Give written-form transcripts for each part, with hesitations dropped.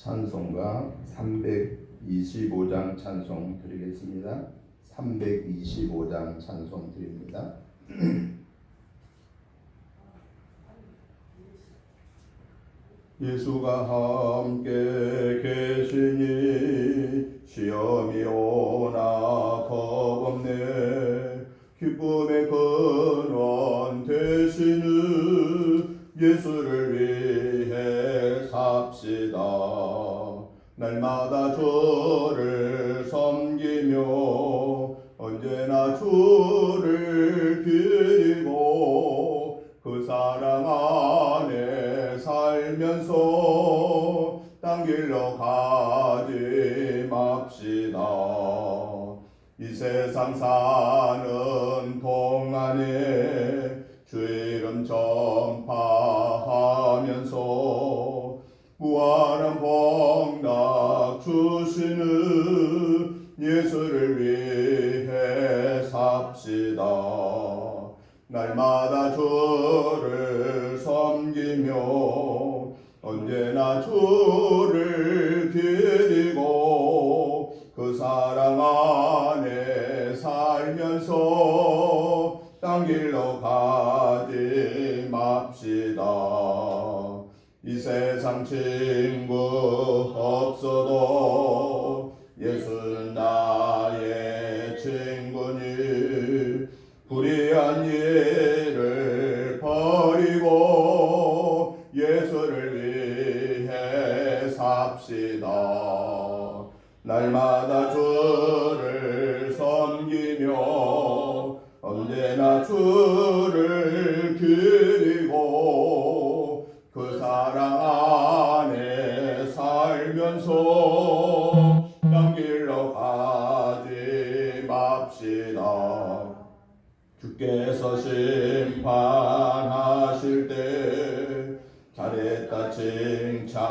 찬송가 325장 찬송 드리겠습니다. 325장 찬송 드립니다. 예수가 함께 계시니 시험이 오나 겁없네. 기쁨의 근원 되시는 예수를 위해 삽시다. 날마다 주를 섬기며 언제나 주를 기리고 그 사랑 안에 살면서 딴 길로 가지 맙시다. 이 세상 사는 동안에 주 이름 전파하면서 무한한 복락 주시는 예수를 위해 삽시다. 날마다 주를 섬기며 언제나 주를 기리고 그 사랑 안에 살면서 딴 길로 가지 맙시다. 이 세상 친구 없어도 예수는 나의 친구니 불의한 일을 버리고 예수를 위해 삽시다. 날마다 주를 섬기며 언제나 주를 기리고 그 사랑 안에 살면서 딴 길로 가지 맙시다. 주께서 심판하실 때 잘했다 칭찬하리니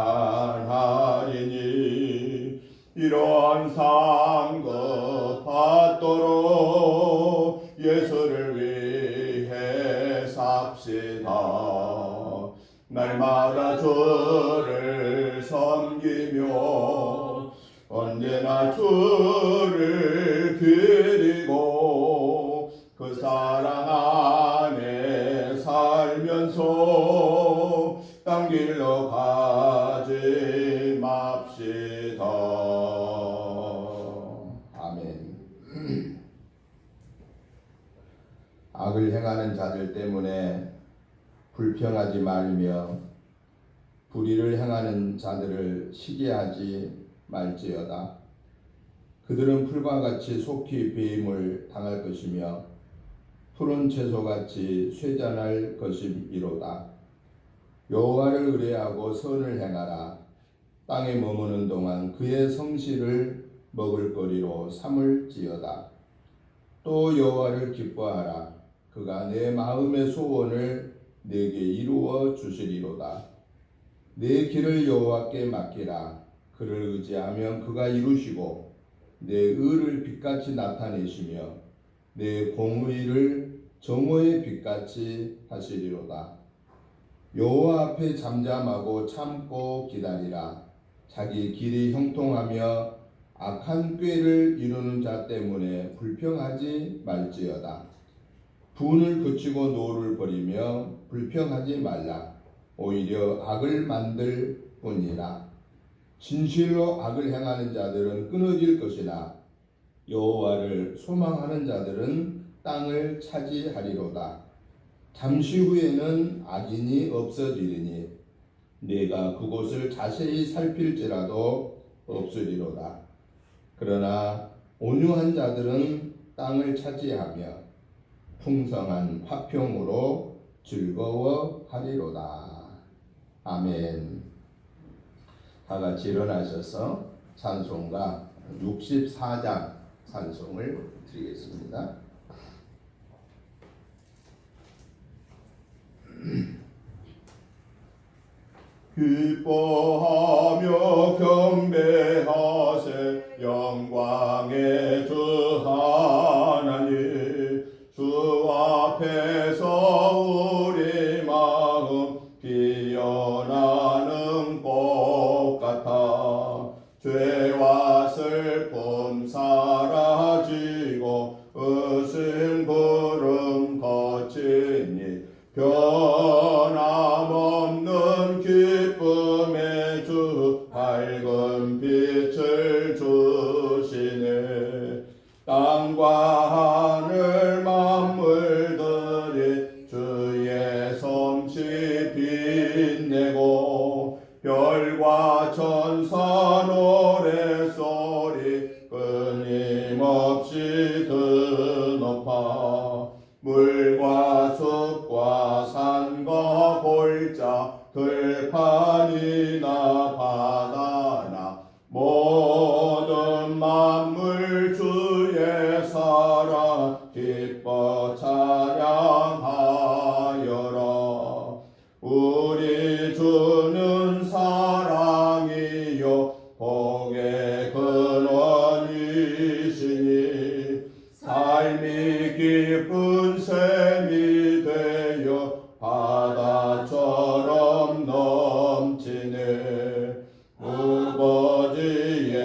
이러한 상급 받도록 예수를 위해 삽시다. 날마다 주를 섬기며 언제나 주를 기리고 그 사랑 안에 살면서 딴 길로 가지 맙시다. 아멘. 악을 행하는 자들 때문에 불평하지 말며 불의를 행하는 자들을 시기하지 말지어다. 그들은 풀과 같이 속히 배임을 당할 것이며 푸른 채소같이 쇠잔할 것이미로다. 여호와를 의뢰하고 선을 행하라. 땅에 머무는 동안 그의 성실을 먹을거리로 삼을지어다. 또 여호와를 기뻐하라. 그가 내 마음의 소원을 내게 이루어 주시리로다. 내 길을 여호와께 맡기라. 그를 의지하면 그가 이루시고 내 의를 빛같이 나타내시며 내 공의를 정오의 빛같이 하시리로다. 여호와 앞에 잠잠하고 참고 기다리라. 자기 길이 형통하며 악한 꾀를 이루는 자 때문에 불평하지 말지어다. 분을 그치고 노를 버리며 불평하지 말라. 오히려 악을 만들 뿐이라. 진실로 악을 행하는 자들은 끊어질 것이나 여호와를 소망하는 자들은 땅을 차지하리로다. 잠시 후에는 악인이 없어지리니 내가 그곳을 자세히 살필지라도 없으리로다. 그러나 온유한 자들은 땅을 차지하며 풍성한 화평으로 즐거워하리로다. 아멘. 다 같이 일어나셔서 찬송가 64장 찬송을 드리겠습니다. 기뻐하며 경배하세 영광의 주 하나님. 주 앞에서 우리 마음 피어나는 꽃 같아 땅과 하늘 만물들이 주의 솜씨 빛내고 별과 천사 노래소리 끊임없이 드높아 물과 숲과 산과 골짜 들판이나 바다나 모든 만물 주의 사랑 기뻐 찬양하여라. 우리 주는 사랑이요 복의 근원이시니 삶이 깊은 샘이 되어 바다처럼 넘치네. 아버지의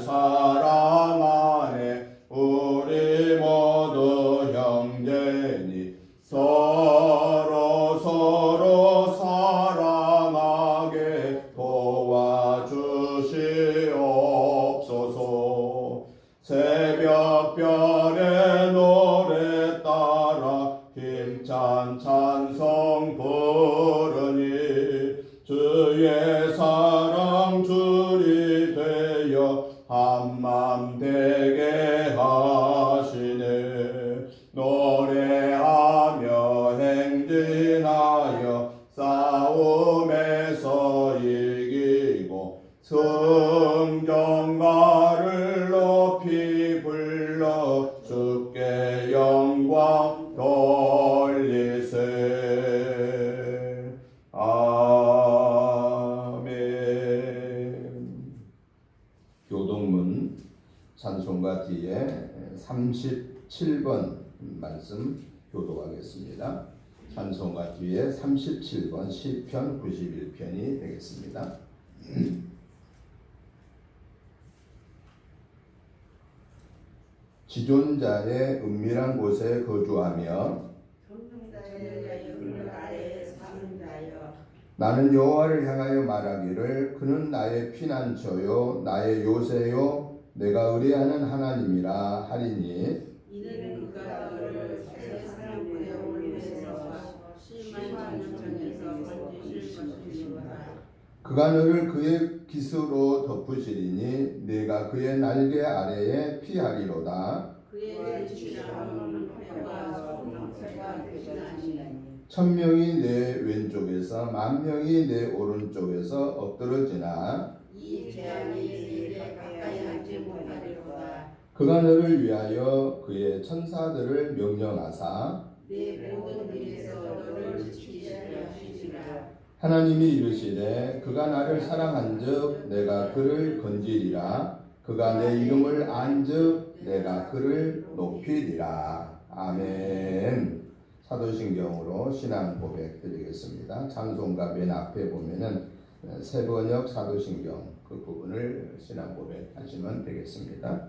사랑 안에 우리 모두 형제니 서로 사랑하게 도와주시옵소서. 새벽별의 노래 따라 힘찬 찬송 부르니 주의 사랑 줄이 되어 한맘 되게 하시네. 노래하며 행진하여 싸움에서 이기고 성전가를 높이 불러 주께 영광 돌리세. 아멘. 교동문 찬송가 뒤에 37번 말씀 교독하겠습니다. 찬송가 뒤에 37번 시편 91편이 되겠습니다. 지존자의 은밀한 곳에 거주하며 나는 여호와를 향하여 말하기를 그는 나의 피난처요 나의 요새요 내가 의뢰하는 하나님이라 하리니 이는 그가 너를 새 사람의 올리에서 심한 전에서 건지실 것이니라. 그가 너를 그의 깃으로 덮으시리니 네가 그의 날개 아래에 피하리로다. 그의 지시함은 해와 소망새가 되시나니 천명이 내 왼쪽에서 만명이 내 오른쪽에서 엎드러지나 이 재앙이 네게 가까이 하지 못하리로다. 그가 너를 위하여 그의 천사들을 명령하사 네 모든 일에서 너를 지키시려 하시리라. 하나님이 이르시되 그가 나를 사랑한즉 내가 그를 건지리라. 그가 내 이름을 안즉 내가 그를 높이리라. 아멘. 사도신경으로 신앙 고백 드리겠습니다. 찬송가 맨 앞에 보면은 새번역 사도신경 그 부분을 신앙 고백하시면 되겠습니다.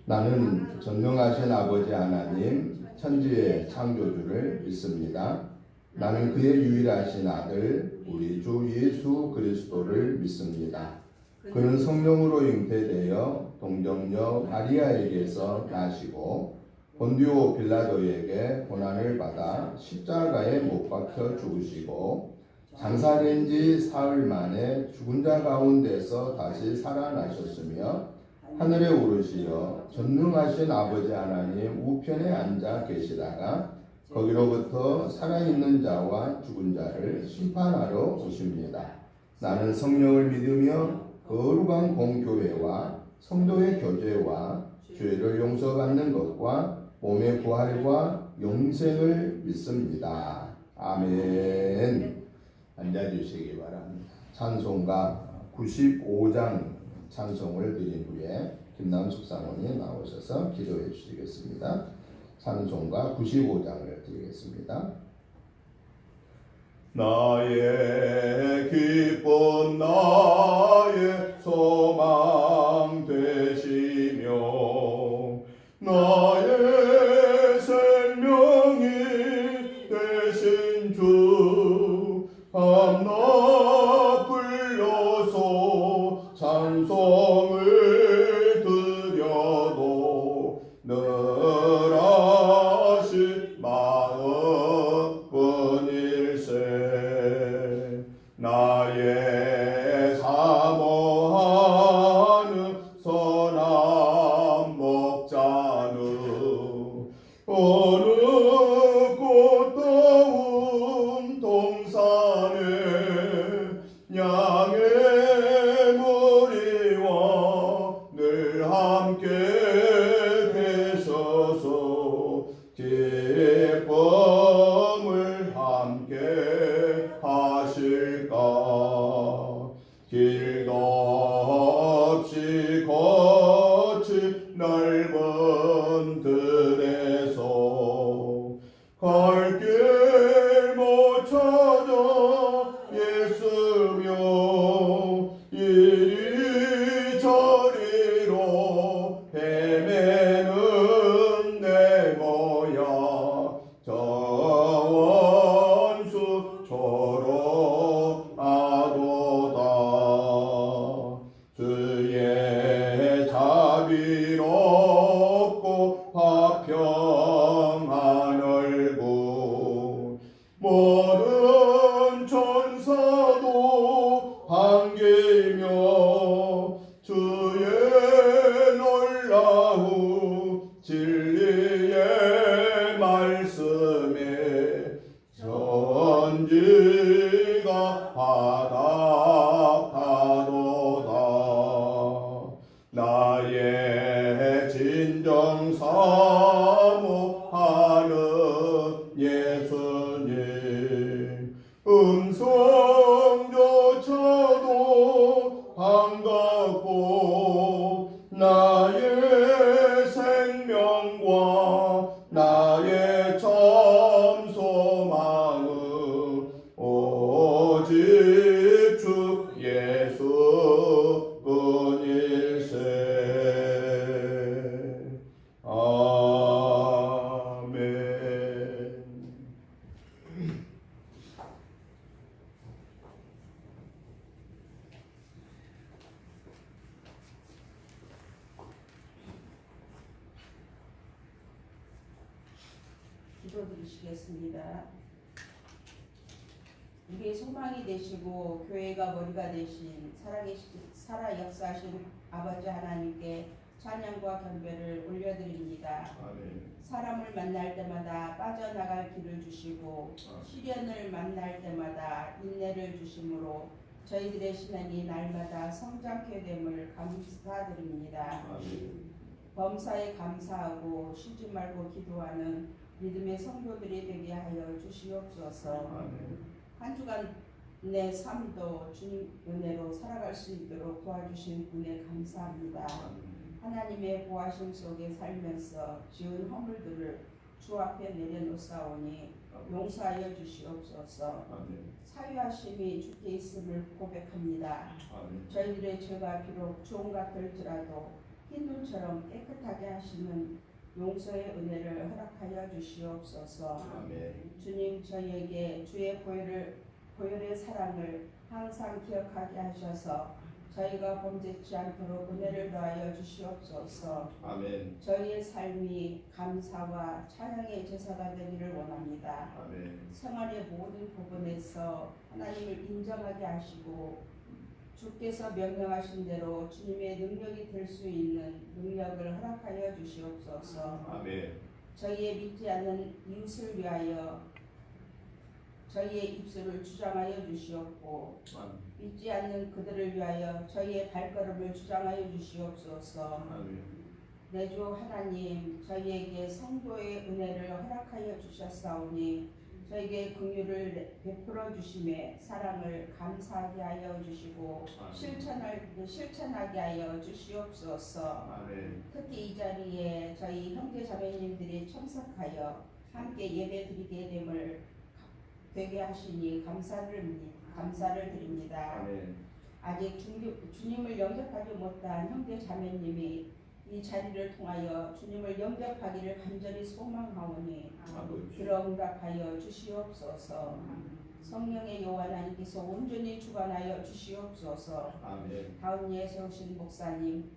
나는 전능하신 아버지 하나님 천지의 창조주를 믿습니다. 나는 그의 유일하신 아들 우리 주 예수 그리스도를 믿습니다. 그는 성령으로 잉태되어 동정녀 마리아에게서 나시고 본디오 빌라도에게 고난을 받아 십자가에 못 박혀 죽으시고 장사된 지 사흘 만에 죽은 자 가운데서 다시 살아나셨으며 하늘에 오르시어 전능하신 아버지 하나님 우편에 앉아 계시다가 거기로부터 살아있는 자와 죽은 자를 심판하러 오십니다. 나는 성령을 믿으며 거룩한 공교회와 성도의 교제와 죄를 용서받는 것과 몸의 부활과 영생을 믿습니다. 아멘. 앉아주시기 바랍니다. 찬송가 95장 찬송을 드린 후에 김남숙 사모님 나오셔서 기도해 주시겠습니다. 찬송가 95장을 드리겠습니다. 나의 기쁨 나의 소망 되시며 나의 생명이 되신 주 밤낮 불러서 찬송을 드려도 어느 꽃다운 동산에 양의 머리와 늘 함께 계셔서 기쁨을 함께 하실까. 길도 없이 거친 넓은 들에서 갈 길 못 찾아 애쓰며 이리저리로 헤매는 내 모야 저 원수처럼 아도다. 주의 자비롭고 화평한 얼굴 모든 천사도 반기며 주의 놀라운 진리의 말씀에 전지가 바닥하도다. 나의 진정 사모하는 예수님 음성조차도 반갑고 나의 생명과 나의 참 소망은 오직 주 예수뿐일세. 아멘. 기도드리시겠습니다. 우리의 소망이 되시고 교회가 머리가 되신 살아 역사하신 아버지 하나님께 찬양과 경배를 올려드립니다. 아멘. 사람을 만날 때마다 빠져나갈 길을 주시고 시련을 만날 때마다 인내를 주심으로 저희들의 신앙이 날마다 성장케 됨을 감사드립니다. 아멘. 범사에 감사하고 쉬지 말고 기도하는 믿음의 성도들이 되게 하여 주시옵소서. 아멘. 한 주간의 삶도 주님 은혜로 살아갈 수 있도록 도와주신 분에 감사합니다. 하나님의 보호하심 속에 살면서 지은 허물들을 주 앞에 내려놓사오니 용서하여 주시옵소서. 사유하심이 주께 있음을 고백합니다. 저희들의 죄가 비록 주홍 같을지라도 흰 눈처럼 깨끗하게 하시는 용서의 은혜를 허락하여 주시옵소서. 주님 저희에게 주의 보혈의 사랑을 항상 기억하게 하셔서 저희가 범죄치 않도록 은혜를 더하여 주시옵소서. 아멘. 저희의 삶이 감사와 찬양의 제사가 되기를 원합니다. 아멘. 생활의 모든 부분에서 하나님을 인정하게 하시고 주께서 명령하신 대로 주님의 능력이 될 수 있는 능력을 허락하여 주시옵소서. 아멘. 저희의 믿지 않는 이웃을 위하여 저희의 입술을 주장하여 주시옵고 믿지 않는 그들을 위하여 저희의 발걸음을 주장하여 주시옵소서. 내 주 하나님 저희에게 성도의 은혜를 허락하여 주셨사오니 저에게 긍휼을 베풀어 주심에 사랑을 감사하게 하여 주시고 실천하게 하여 주시옵소서. 아멘. 특히 이 자리에 저희 형제 자매님들이 참석하여 함께 예배드리게 됨을 되게 하시니 감사를 드립니다. 아멘. 아직 주님을 영접하지 못한 형제 자매님이 이 자리를 통하여 주님을 영접하기를 간절히 소망하오니 들어 응답하여 주시옵소서. 성령의 여호와 하나님께서 온전히 주관하여 주시옵소서. 아멘. 다음 예에 오신 목사님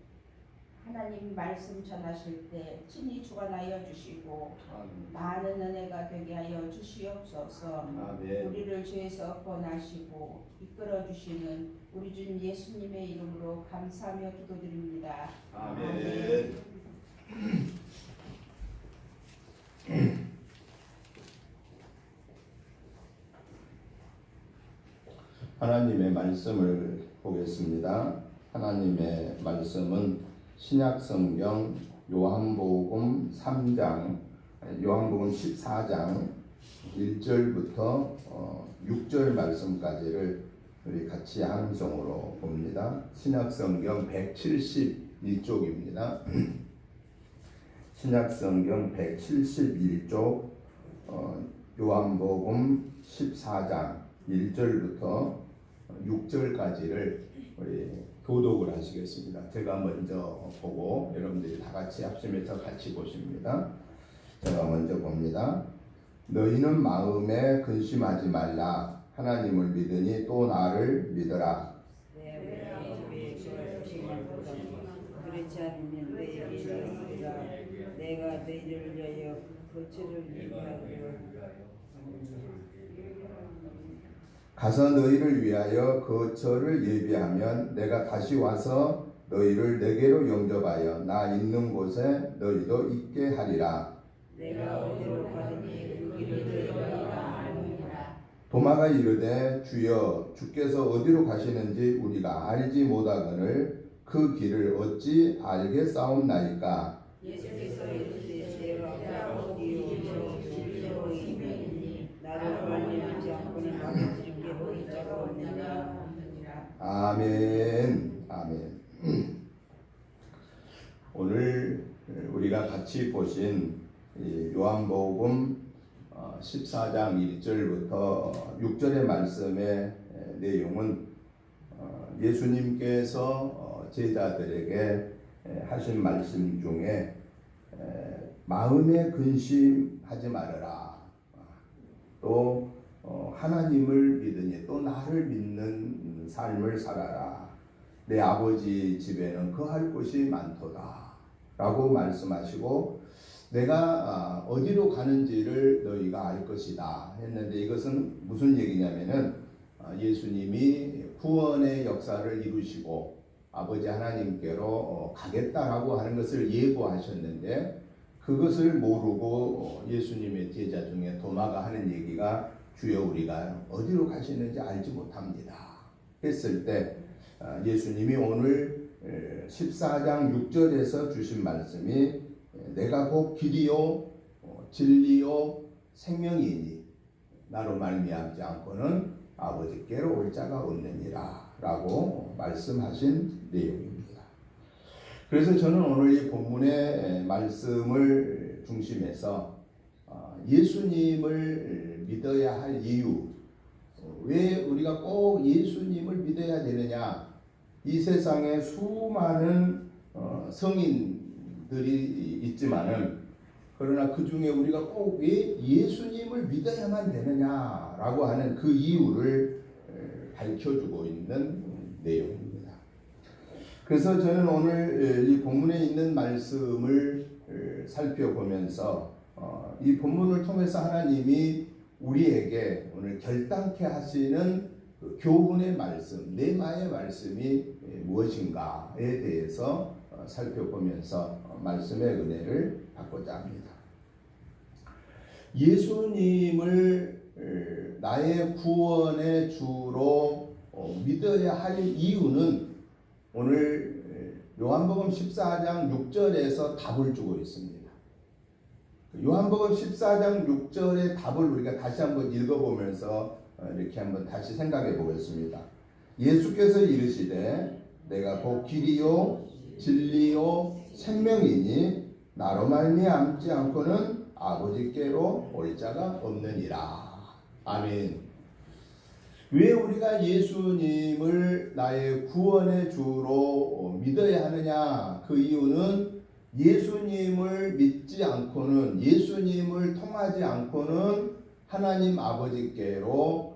하나님 말씀 전하실 때 친히 주관하여 주시고 많은 은혜가 되게 하여 주시옵소서. 아멘. 우리를 죄에서 구원하시고 이끌어 주시는 우리 주님 예수님의 이름으로 감사하며 기도드립니다. 아멘. 아멘. 하나님의 말씀을 보겠습니다. 하나님의 말씀은 신약성경 요한복음 3장, 요한복음 14장 1절부터 6절 말씀까지를 우리 같이 함성으로 봅니다. 신약성경 171쪽입니다. 신약성경 171쪽 요한복음 14장 1절부터 6절까지를 우리 교독을 하시겠습니다. 제가 먼저 보고 여러분들이 다 같이 합심해서 같이 보십니다. 제가 먼저 봅니다. 너희는 마음에 근심하지 말라. 하나님을 믿으니 또 나를 믿어라. 그렇지 않으면 내가 너희를 위하여 거처를 예비하고 가서 너희를 위하여 거처를 예비하면 내가 다시 와서 너희를 내게로 영접하여 나 있는 곳에 너희도 있게 하리라. 내가 어디로 가느니 그 길을 너희가 아느니라. 도마가 이르되 주여 주께서 어디로 가시는지 우리가 알지 못하거늘 그 길을 어찌 알겠사옵나이까. 예수께서 이르시되 내가 어디요 진리로 이르니 나를 말미암지 않고는 아버지께 볼 자가 없느니라. 아멘. 아멘. 오늘 우리가 같이 보신 요한복음 14장 1절부터 6절의 말씀의 내용은 예수님께서 제자들에게 하신 말씀 중에 마음에 근심하지 말아라. 또 하나님을 믿으니 또 나를 믿는 삶을 살아라. 내 아버지 집에는 거할 곳이 많도다 라고 말씀하시고 내가 어디로 가는지를 너희가 알 것이다 했는데, 이것은 무슨 얘기냐면은 예수님이 구원의 역사를 이루시고 아버지 하나님께로 가겠다라고 하는 것을 예고하셨는데, 그것을 모르고 예수님의 제자 중에 도마가 하는 얘기가 주여 우리가 어디로 가시는지 알지 못합니다 했을 때, 예수님이 오늘 14장 6절에서 주신 말씀이 내가 곧 길이요 진리요 생명이니 나로 말미암지 않고는 아버지께로 올 자가 없느니라 라고 말씀하신 내용입니다. 그래서 저는 오늘 이 본문의 말씀을 중심해서 예수님을 믿어야 할 이유, 왜 우리가 꼭 예수님을 믿어야 되느냐. 이 세상에 수많은 성인들이 있지만은, 그러나 그 중에 우리가 꼭 왜 예수님을 믿어야만 되느냐라고 하는 그 이유를 밝혀주고 있는 내용입니다. 그래서 저는 오늘 이 본문에 있는 말씀을 살펴보면서 이 본문을 통해서 하나님이 우리에게 오늘 결단케 하시는 그 교훈의 말씀, 레마의 말씀이 무엇인가에 대해서 살펴보면서 말씀의 은혜를 받고자 합니다. 예수님을 나의 구원의 주로 믿어야 할 이유는 오늘 요한복음 14장 6절에서 답을 주고 있습니다. 요한복음 14장 6절의 답을 우리가 다시 한번 읽어보면서 이렇게 한번 다시 생각해 보겠습니다. 예수께서 이르시되 내가 곧 길이요 진리요 생명이니 나로 말미암지 않고는 아버지께로 올 자가 없느니라. 아멘. 왜 우리가 예수님을 나의 구원의 주로 믿어야 하느냐? 그 이유는 예수님을 믿지 않고는, 예수님을 통하지 않고는 하나님 아버지께로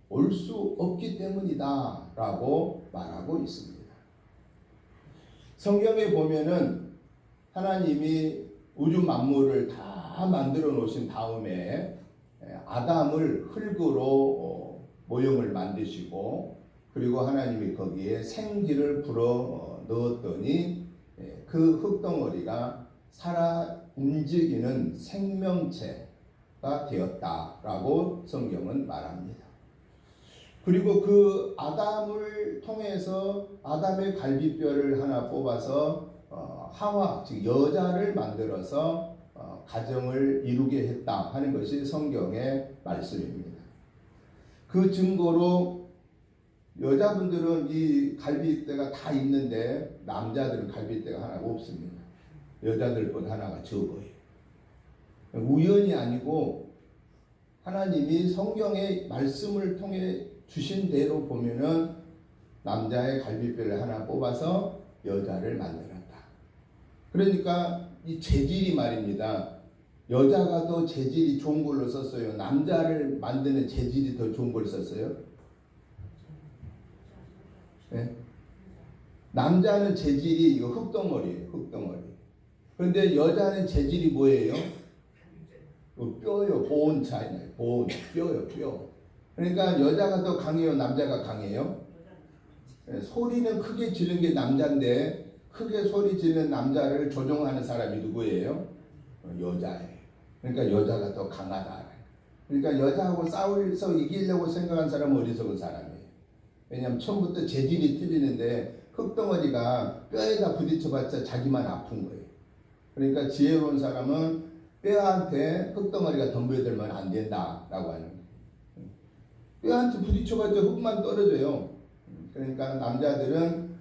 올 수 없기 때문이다 라고 말하고 있습니다. 성경에 보면은 하나님이 우주 만물을 다 만들어 놓으신 다음에 아담을 흙으로 모형을 만드시고, 그리고 하나님이 거기에 생기를 불어 넣었더니 그 흙덩어리가 살아 움직이는 생명체가 되었다라고 성경은 말합니다. 그리고 그 아담을 통해서 아담의 갈비뼈를 하나 뽑아서 하와, 즉 여자를 만들어서 가정을 이루게 했다 하는 것이 성경의 말씀입니다. 그 증거로 여자분들은 이 갈비뼈가 다 있는데 남자들은 갈비뼈가 하나가 없습니다. 여자들보다 하나가 적어요. 우연이 아니고 하나님이 성경의 말씀을 통해 주신 대로 보면은 남자의 갈비뼈를 하나 뽑아서 여자를 만들었다. 그러니까 이 재질이 말입니다. 여자가 더 재질이 좋은 걸로 썼어요? 남자를 만드는 재질이 더 좋은 걸 썼어요? 네? 남자는 재질이 이거 흙덩어리예요. 흙덩어리. 그런데 여자는 재질이 뭐예요? 뼈요. 본 차이나요. 본. 뼈요. 뼈. 그러니까 여자가 더 강해요? 남자가 강해요? 네, 소리는 크게 지르는 게 남자인데 크게 소리 지르는 남자를 조종하는 사람이 누구예요? 여자예요. 그러니까 여자가 더 강하다. 그러니까 여자하고 싸워서 이기려고 생각한 사람은 어리석은 사람이에요. 왜냐하면 처음부터 재질이 틀리는데 흙덩어리가 뼈에다 부딪혀봤자 자기만 아픈 거예요. 그러니까 지혜로운 사람은 뼈한테 흙덩어리가 덤벼들면 안 된다라고 하는 거예요. 뼈한테 부딪혀봤자 흙만 떨어져요. 그러니까 남자들은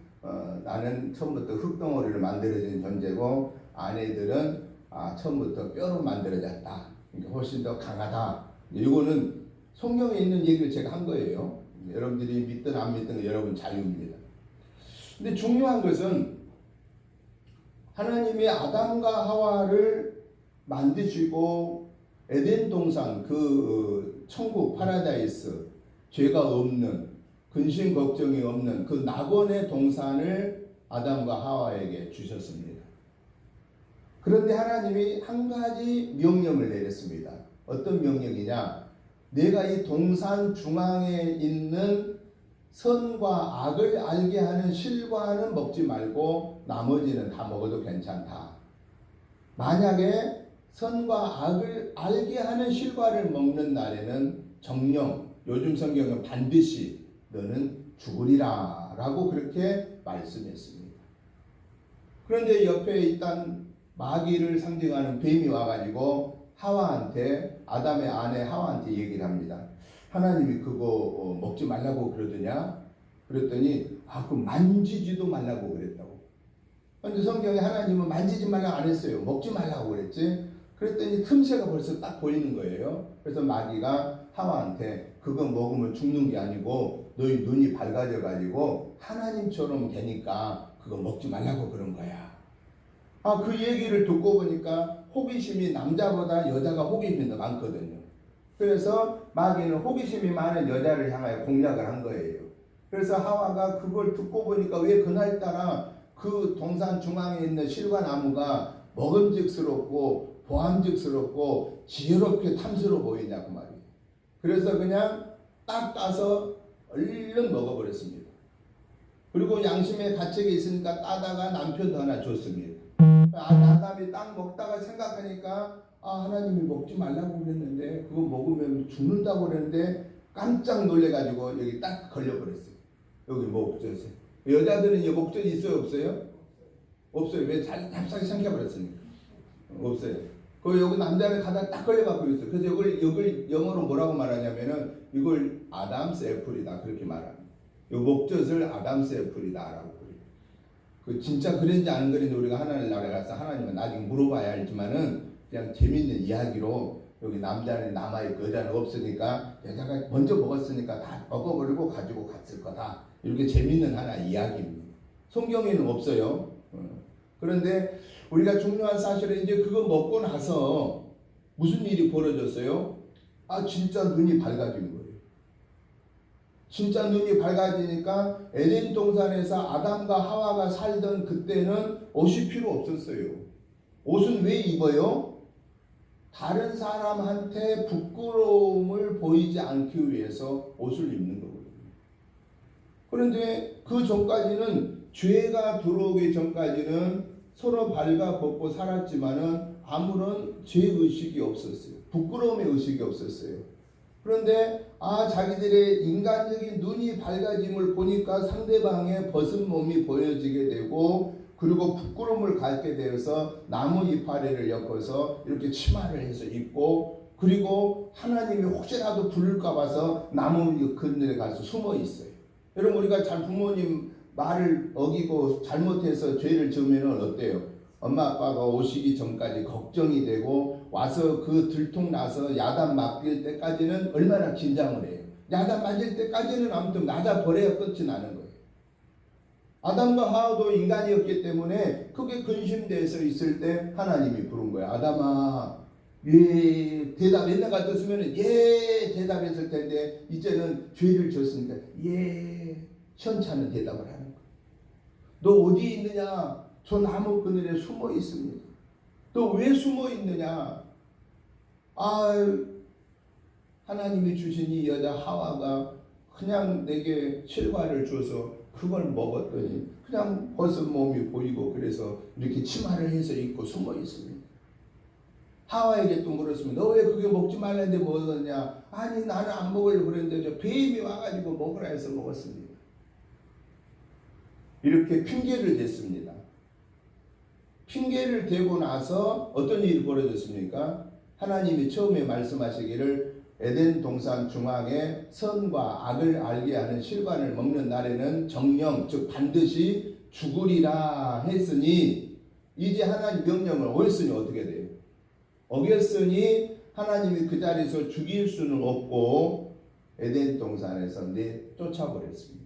나는 처음부터 흙덩어리를 만들어진 존재고 아내들은 처음부터 뼈로 만들어졌다. 그러니까 훨씬 더 강하다. 이거는 성경에 있는 얘기를 제가 한 거예요. 여러분들이 믿든 안 믿든 여러분 자유입니다. 근데 중요한 것은 하나님이 아담과 하와를 만드시고 에덴 동산 그 천국 파라다이스 죄가 없는 근심 걱정이 없는 그 낙원의 동산을 아담과 하와에게 주셨습니다. 그런데 하나님이 한 가지 명령을 내렸습니다. 어떤 명령이냐? 내가 이 동산 중앙에 있는 선과 악을 알게 하는 실과는 먹지 말고 나머지는 다 먹어도 괜찮다. 만약에 선과 악을 알게 하는 실과를 먹는 날에는 정령, 요즘 성경은 반드시 너는 죽으리라 라고 그렇게 말씀했습니다. 그런데 옆에 일단 마귀를 상징하는 뱀이 와가지고 하와한테, 아담의 아내 하와한테 얘기를 합니다. 하나님이 그거 먹지 말라고 그러더냐? 그랬더니 그럼 만지지도 말라고 그랬다고. 근데 성경에 하나님은 만지지 말라고 안 했어요. 먹지 말라고 그랬지. 그랬더니 틈새가 벌써 딱 보이는 거예요. 그래서 마귀가 하와한테 그거 먹으면 죽는 게 아니고 너희 눈이 밝아져 가지고 하나님처럼 되니까 그거 먹지 말라고 그런 거야. 그 얘기를 듣고 보니까 호기심이 남자보다 여자가 호기심이 더 많거든요. 그래서 마귀는 호기심이 많은 여자를 향하여 공략을 한 거예요. 그래서 하와가 그걸 듣고 보니까 왜 그날따라 그 동산 중앙에 있는 실과나무가 먹음직스럽고 보암직스럽고 지혜롭게 탐스러워 보이냐고 말이에요. 그래서 그냥 딱 따서 얼른 먹어버렸습니다. 그리고 양심의 가책이 있으니까 따다가 남편도 하나 줬습니다. 아담이 딱 먹다가 생각하니까 하나님이 먹지 말라고 그랬는데 그거 먹으면 죽는다고 그랬는데 깜짝 놀래가지고 여기 딱 걸려버렸어요. 여기 목젖에. 여자들은 이 목젖이 있어요 없어요? 없어요. 왜 잘 납작이 삼켜버렸으니까. 없어요. 그 여기 남자는 가다 딱 걸려갖고 있어요. 그래서 이걸 영어로 뭐라고 말하냐면은 이걸 아담스 애플이다 그렇게 말합니다. 이 목젖을 아담스 애플이다라고 그래요. 그 진짜 그런지 안 그런지 우리가 하나님 나라에 가서 하나님은 나중에 물어봐야 알지만은 그냥 재밌는 이야기로 여기 남자는 남아있고 여자는 없으니까 여자가 먼저 먹었으니까 다 먹어버리고 가지고 갔을 거다. 이렇게 재밌는 하나 이야기입니다. 성경에는 없어요. 그런데 우리가 중요한 사실은 이제 그거 먹고 나서 무슨 일이 벌어졌어요? 진짜 눈이 밝아진 거예요. 진짜 눈이 밝아지니까 에덴 동산에서 아담과 하와가 살던 그때는 옷이 필요 없었어요. 옷은 왜 입어요? 다른 사람한테 부끄러움을 보이지 않기 위해서 옷을 입는 거거든요. 그런데 그 전까지는 죄가 들어오기 전까지는 서로 발가벗고 살았지만은 아무런 죄의식이 없었어요. 부끄러움의 의식이 없었어요. 그런데 자기들의 인간적인 눈이 밝아짐을 보니까 상대방의 벗은 몸이 보여지게 되고, 그리고 부끄러움을 갖게 되어서 나무 이파리를 엮어서 이렇게 치마를 해서 입고, 그리고 하나님이 혹시라도 부를까 봐서 나무 그늘에 가서 숨어 있어요. 여러분, 우리가 잘 부모님 말을 어기고 잘못해서 죄를 지으면 어때요? 엄마 아빠가 오시기 전까지 걱정이 되고, 와서 그 들통나서 야단 맞을 때까지는 얼마나 긴장을 해요. 야단 맞을 때까지는 아무튼 맞아버려야 끝이 나는 거예요. 아담과 하와도 인간이었기 때문에 그게 근심돼서 있을 때 하나님이 부른 거예요. 아담아, 예, 대답 옛날 같았으면 예 대답했을 텐데, 이제는 죄를 졌으니까 예 현찮은 대답을 하는 거예요. 너 어디 있느냐? 저 나무 그늘에 숨어 있습니다. 너 왜 숨어 있느냐? 하나님이 주신 이 여자 하와가 그냥 내게 실과를 줘서 그걸 먹었더니 그냥 벗은 몸이 보이고, 그래서 이렇게 치마를 해서 입고 숨어 있습니다. 하와에게 또 물었습니다. 너 왜 그게 먹지 말랬는데 먹었냐? 아니, 나는 안 먹으려고 그랬는데 저 뱀이 와가지고 먹으라 해서 먹었습니다. 이렇게 핑계를 댔습니다. 핑계를 대고 나서 어떤 일이 벌어졌습니까? 하나님이 처음에 말씀하시기를 에덴 동산 중앙에 선과 악을 알게 하는 실과를 먹는 날에는 정령, 즉 반드시 죽으리라 했으니, 이제 하나님 명령을 어겼으니 어떻게 돼요? 어겼으니 하나님이 그 자리에서 죽일 수는 없고 에덴 동산에서 쫓아버렸습니다.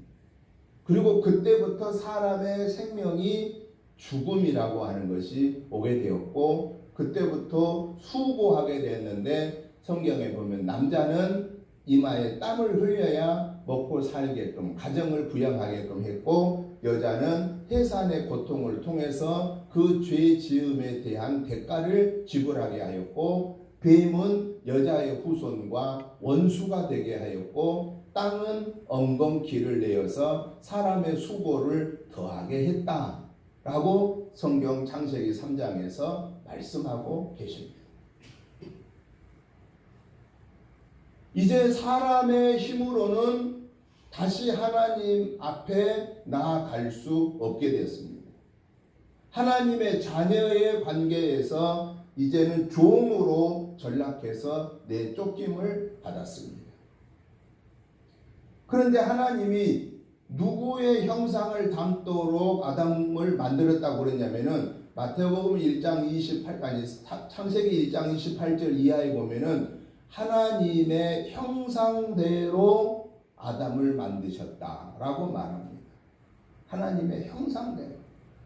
그리고 그때부터 사람의 생명이 죽음이라고 하는 것이 오게 되었고, 그때부터 수고하게 됐는데, 성경에 보면 남자는 이마에 땀을 흘려야 먹고 살게끔, 가정을 부양하게끔 했고, 여자는 해산의 고통을 통해서 그 죄 지음에 대한 대가를 지불하게 하였고, 뱀은 여자의 후손과 원수가 되게 하였고, 땅은 엉겅퀴를 내어서 사람의 수고를 더하게 했다라고 성경 창세기 3장에서 말씀하고 계십니다. 이제 사람의 힘으로는 다시 하나님 앞에 나아갈 수 없게 되었습니다. 하나님의 자녀의 관계에서 이제는 종으로 전락해서 내쫓김을 받았습니다. 그런데 하나님이 누구의 형상을 담도록 아담을 만들었다고 그랬냐면은, 마태복음 1장 28까지, 창세기 1장 28절 이하에 보면은 하나님의 형상대로 아담을 만드셨다라고 말합니다. 하나님의 형상대로,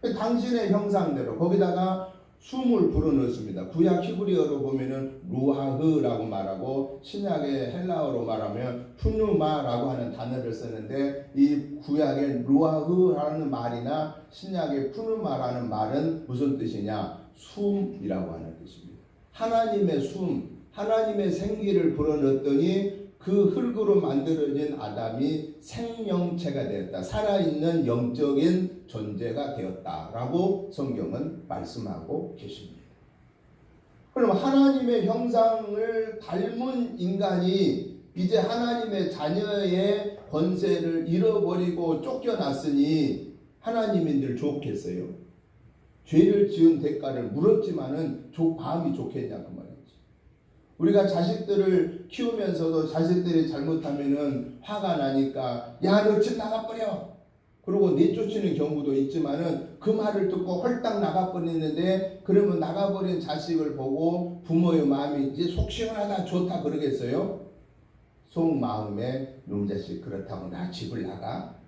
당신의 형상대로, 거기다가 숨을 불어넣습니다. 구약 히브리어로 보면은 루하흐라고 말하고, 신약의 헬라어로 말하면 푸누마라고 하는 단어를 쓰는데, 이 구약의 루하흐라는 말이나 신약의 푸누마라는 말은 무슨 뜻이냐? 숨이라고 하는 뜻입니다. 하나님의 숨, 하나님의 생기를 불어넣었더니 그 흙으로 만들어진 아담이 생명체가 되었다. 살아있는 영적인 존재가 되었다라고 성경은 말씀하고 계십니다. 그럼 하나님의 형상을 닮은 인간이 이제 하나님의 자녀의 권세를 잃어버리고 쫓겨났으니 하나님이 늘 좋겠어요? 죄를 지은 대가를 물었지만은 마음이 좋겠냐 그 말이지. 우리가 자식들을 키우면서도 자식들이 잘못하면은 화가 나니까 야, 너 집 나가버려, 그러고 내쫓는 경우도 있지만은 그 말을 듣고 홀딱 나가버리는데, 그러면 나가버린 자식을 보고 부모의 마음이 이제 속 시원하다 좋다 그러겠어요? 속마음에 놈 자식 그렇다고 나 집을 나가?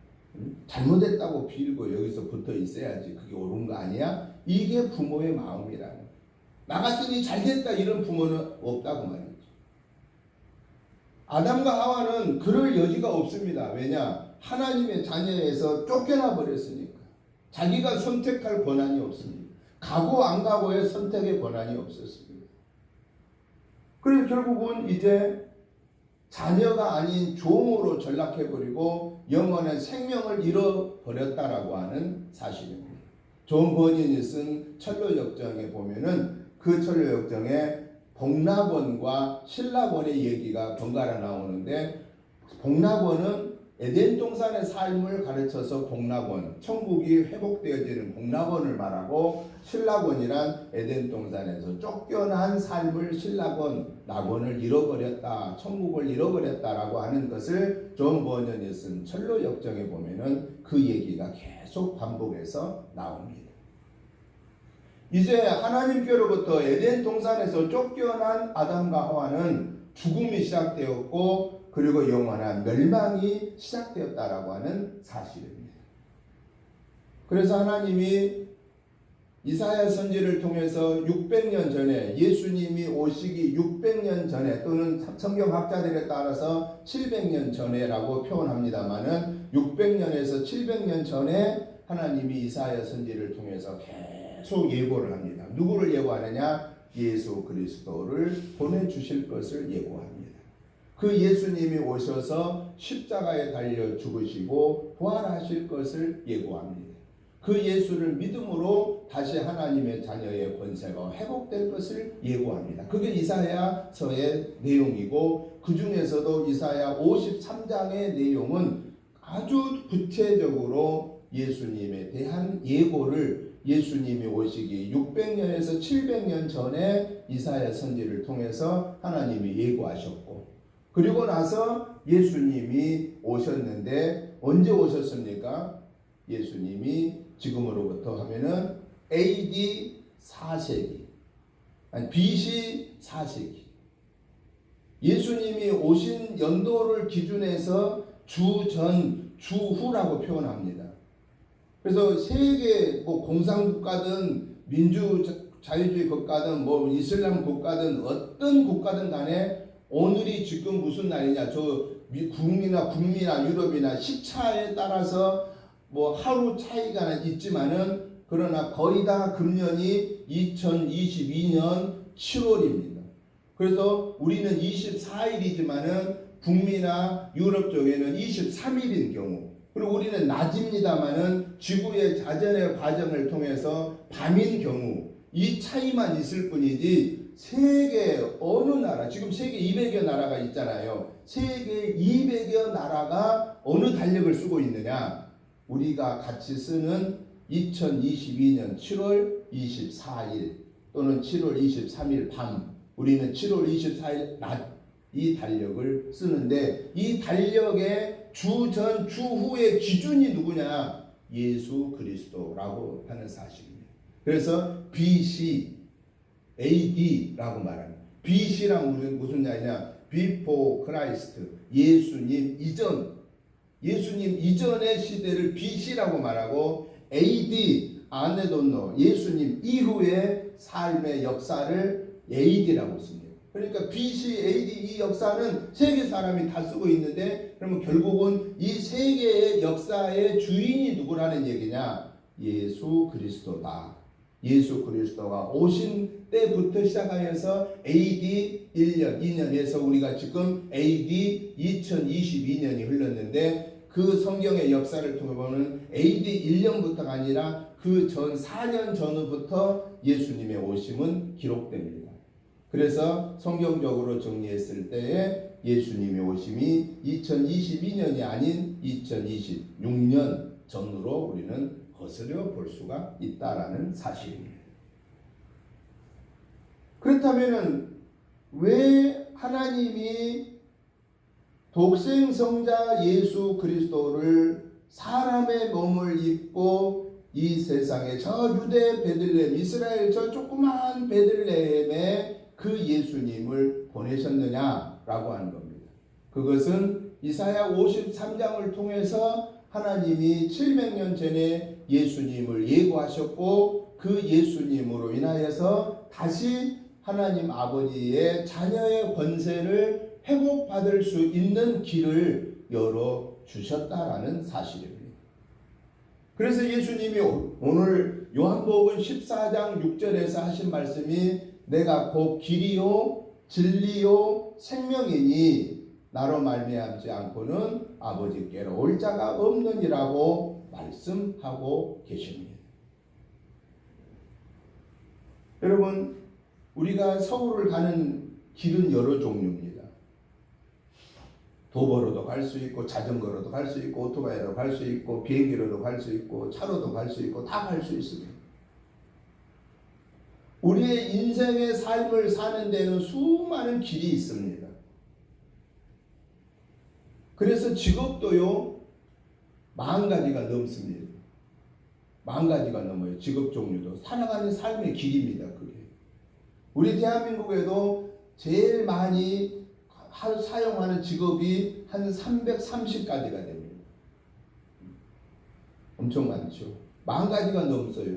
잘못했다고 빌고 여기서 붙어 있어야지, 그게 옳은 거 아니야? 이게 부모의 마음이라는. 나갔으니 잘됐다 이런 부모는 없다고 말이죠. 아담과 하와는 그럴 여지가 없습니다. 왜냐? 하나님의 자녀에서 쫓겨나 버렸으니까. 자기가 선택할 권한이 없습니다. 가고 안 가고의 선택의 권한이 없었습니다. 그래서 결국은 이제 자녀가 아닌 종으로 전락해버리고 영원한 생명을 잃어버렸다라고 하는 사실입니다. 존 버닌이 쓴 철로역정에 보면은, 그 철로역정에 복락원과 신락원의 얘기가 번갈아 나오는데, 복락원은 에덴 동산의 삶을 가르쳐서 복락원, 천국이 회복되어지는 복락원을 말하고, 신락원이란 에덴 동산에서 쫓겨난 삶을 신락원, 낙원을 잃어버렸다, 천국을 잃어버렸다라고 하는 것을 존 버년이 쓴 철로 역정에 보면은 그 얘기가 계속 반복해서 나옵니다. 이제 하나님께로부터 에덴 동산에서 쫓겨난 아담과 하와는 죽음이 시작되었고, 그리고 영원한 멸망이 시작되었다라고 하는 사실입니다. 그래서 하나님이 이사야 선지를 통해서 600년 전에, 예수님이 오시기 600년 전에, 또는 성경학자들에 따라서 700년 전에라고 표현합니다마는 600년에서 700년 전에 하나님이 이사야 선지를 통해서 계속 예고를 합니다. 누구를 예고하느냐? 예수 그리스도를 보내주실 것을 예고합니다. 그 예수님이 오셔서 십자가에 달려 죽으시고 부활하실 것을 예고합니다. 그 예수를 믿음으로 다시 하나님의 자녀의 권세가 회복될 것을 예고합니다. 그게 이사야서의 내용이고, 그 중에서도 이사야 53장의 내용은 아주 구체적으로 예수님에 대한 예고를, 예수님이 오시기 600년에서 700년 전에 이사야 선지를 통해서 하나님이 예고하셨고, 그리고 나서 예수님이 오셨는데, 언제 오셨습니까? 예수님이 지금으로부터 하면은 AD 4세기, 아니 BC 4세기, 예수님이 오신 연도를 기준해서 주전, 주후라고 표현합니다. 그래서 세계 공산국가든 민주자유주의 국가든 이슬람 국가든 어떤 국가든 간에 오늘이 지금 무슨 날이냐, 국미나 유럽이나 시차에 따라서 하루 차이가 있지만은, 그러나 거의 다 금년이 2022년 7월입니다. 그래서 우리는 24일이지만은 북미나 유럽 쪽에는 23일인 경우, 그리고 우리는 낮입니다마는 지구의 자전의 과정을 통해서 밤인 경우, 이 차이만 있을 뿐이지 세계 어느 나라, 지금 세계 200여 나라가 있잖아요. 세계 200여 나라가 어느 달력을 쓰고 있느냐? 우리가 같이 쓰는 2022년 7월 24일 또는 7월 23일 밤, 우리는 7월 24일 낮, 이 달력을 쓰는데, 이 달력의 주전 주후의 기준이 누구냐? 예수 그리스도라고 하는 사실입니다. 그래서 BC, AD라고 말합니다. BC랑 무슨 말이냐? Before Christ, 예수님 이전, 예수님 이전의 시대를 BC라고 말하고, AD, 아네돈노, 예수님 이후의 삶의 역사를 AD라고 씁니다. 그러니까 BC, AD 이 역사는 세계 사람이 다 쓰고 있는데, 그러면 결국은 이 세계의 역사의 주인이 누구라는 얘기냐? 예수 그리스도다. 예수 그리스도가 오신 때부터 시작하여서 AD 1년, 2년에서 우리가 지금 AD 2022년이 흘렀는데, 그 성경의 역사를 통해 보면 AD 1년부터가 아니라 그 전 4년 전부터 예수님의 오심은 기록됩니다. 그래서 성경적으로 정리했을 때에 예수님의 오심이 2022년이 아닌 2026년 전으로 우리는 거슬려 볼 수가 있다라는 사실입니다. 그렇다면은 왜 하나님이 독생성자 예수 그리스도를 사람의 몸을 입고 이 세상에 저 유대 베들레헴, 이스라엘 저 조그만 베들레헴에 그 예수님을 보내셨느냐라고 하는 겁니다. 그것은 이사야 53장을 통해서 하나님이 700년 전에 예수님을 예고하셨고, 그 예수님으로 인하여서 다시 하나님 아버지의 자녀의 권세를 회복받을 수 있는 길을 열어주셨다라는 사실입니다. 그래서 예수님이 오늘 요한복음 14장 6절에서 하신 말씀이, 내가 곧 길이요 진리요 생명이니 나로 말미암지 않고는 아버지께로 올 자가 없느니라고 말씀하고 계십니다. 여러분, 우리가 서울을 가는 길은 여러 종류입니다. 도보로도 갈 수 있고 자전거로도 갈 수 있고 오토바이로도 갈 수 있고 비행기로도 갈 수 있고 차로도 갈 수 있고 다 갈 수 있습니다. 우리의 인생의 삶을 사는 데는 수많은 길이 있습니다. 그래서 직업도요 40가지가 넘습니다. 40가지가 넘어요. 직업 종류도 살아가는 삶의 길입니다. 그게 우리 대한민국에도 제일 많이 사용하는 직업이 한 330가지가 됩니다. 엄청 많죠. 40가지가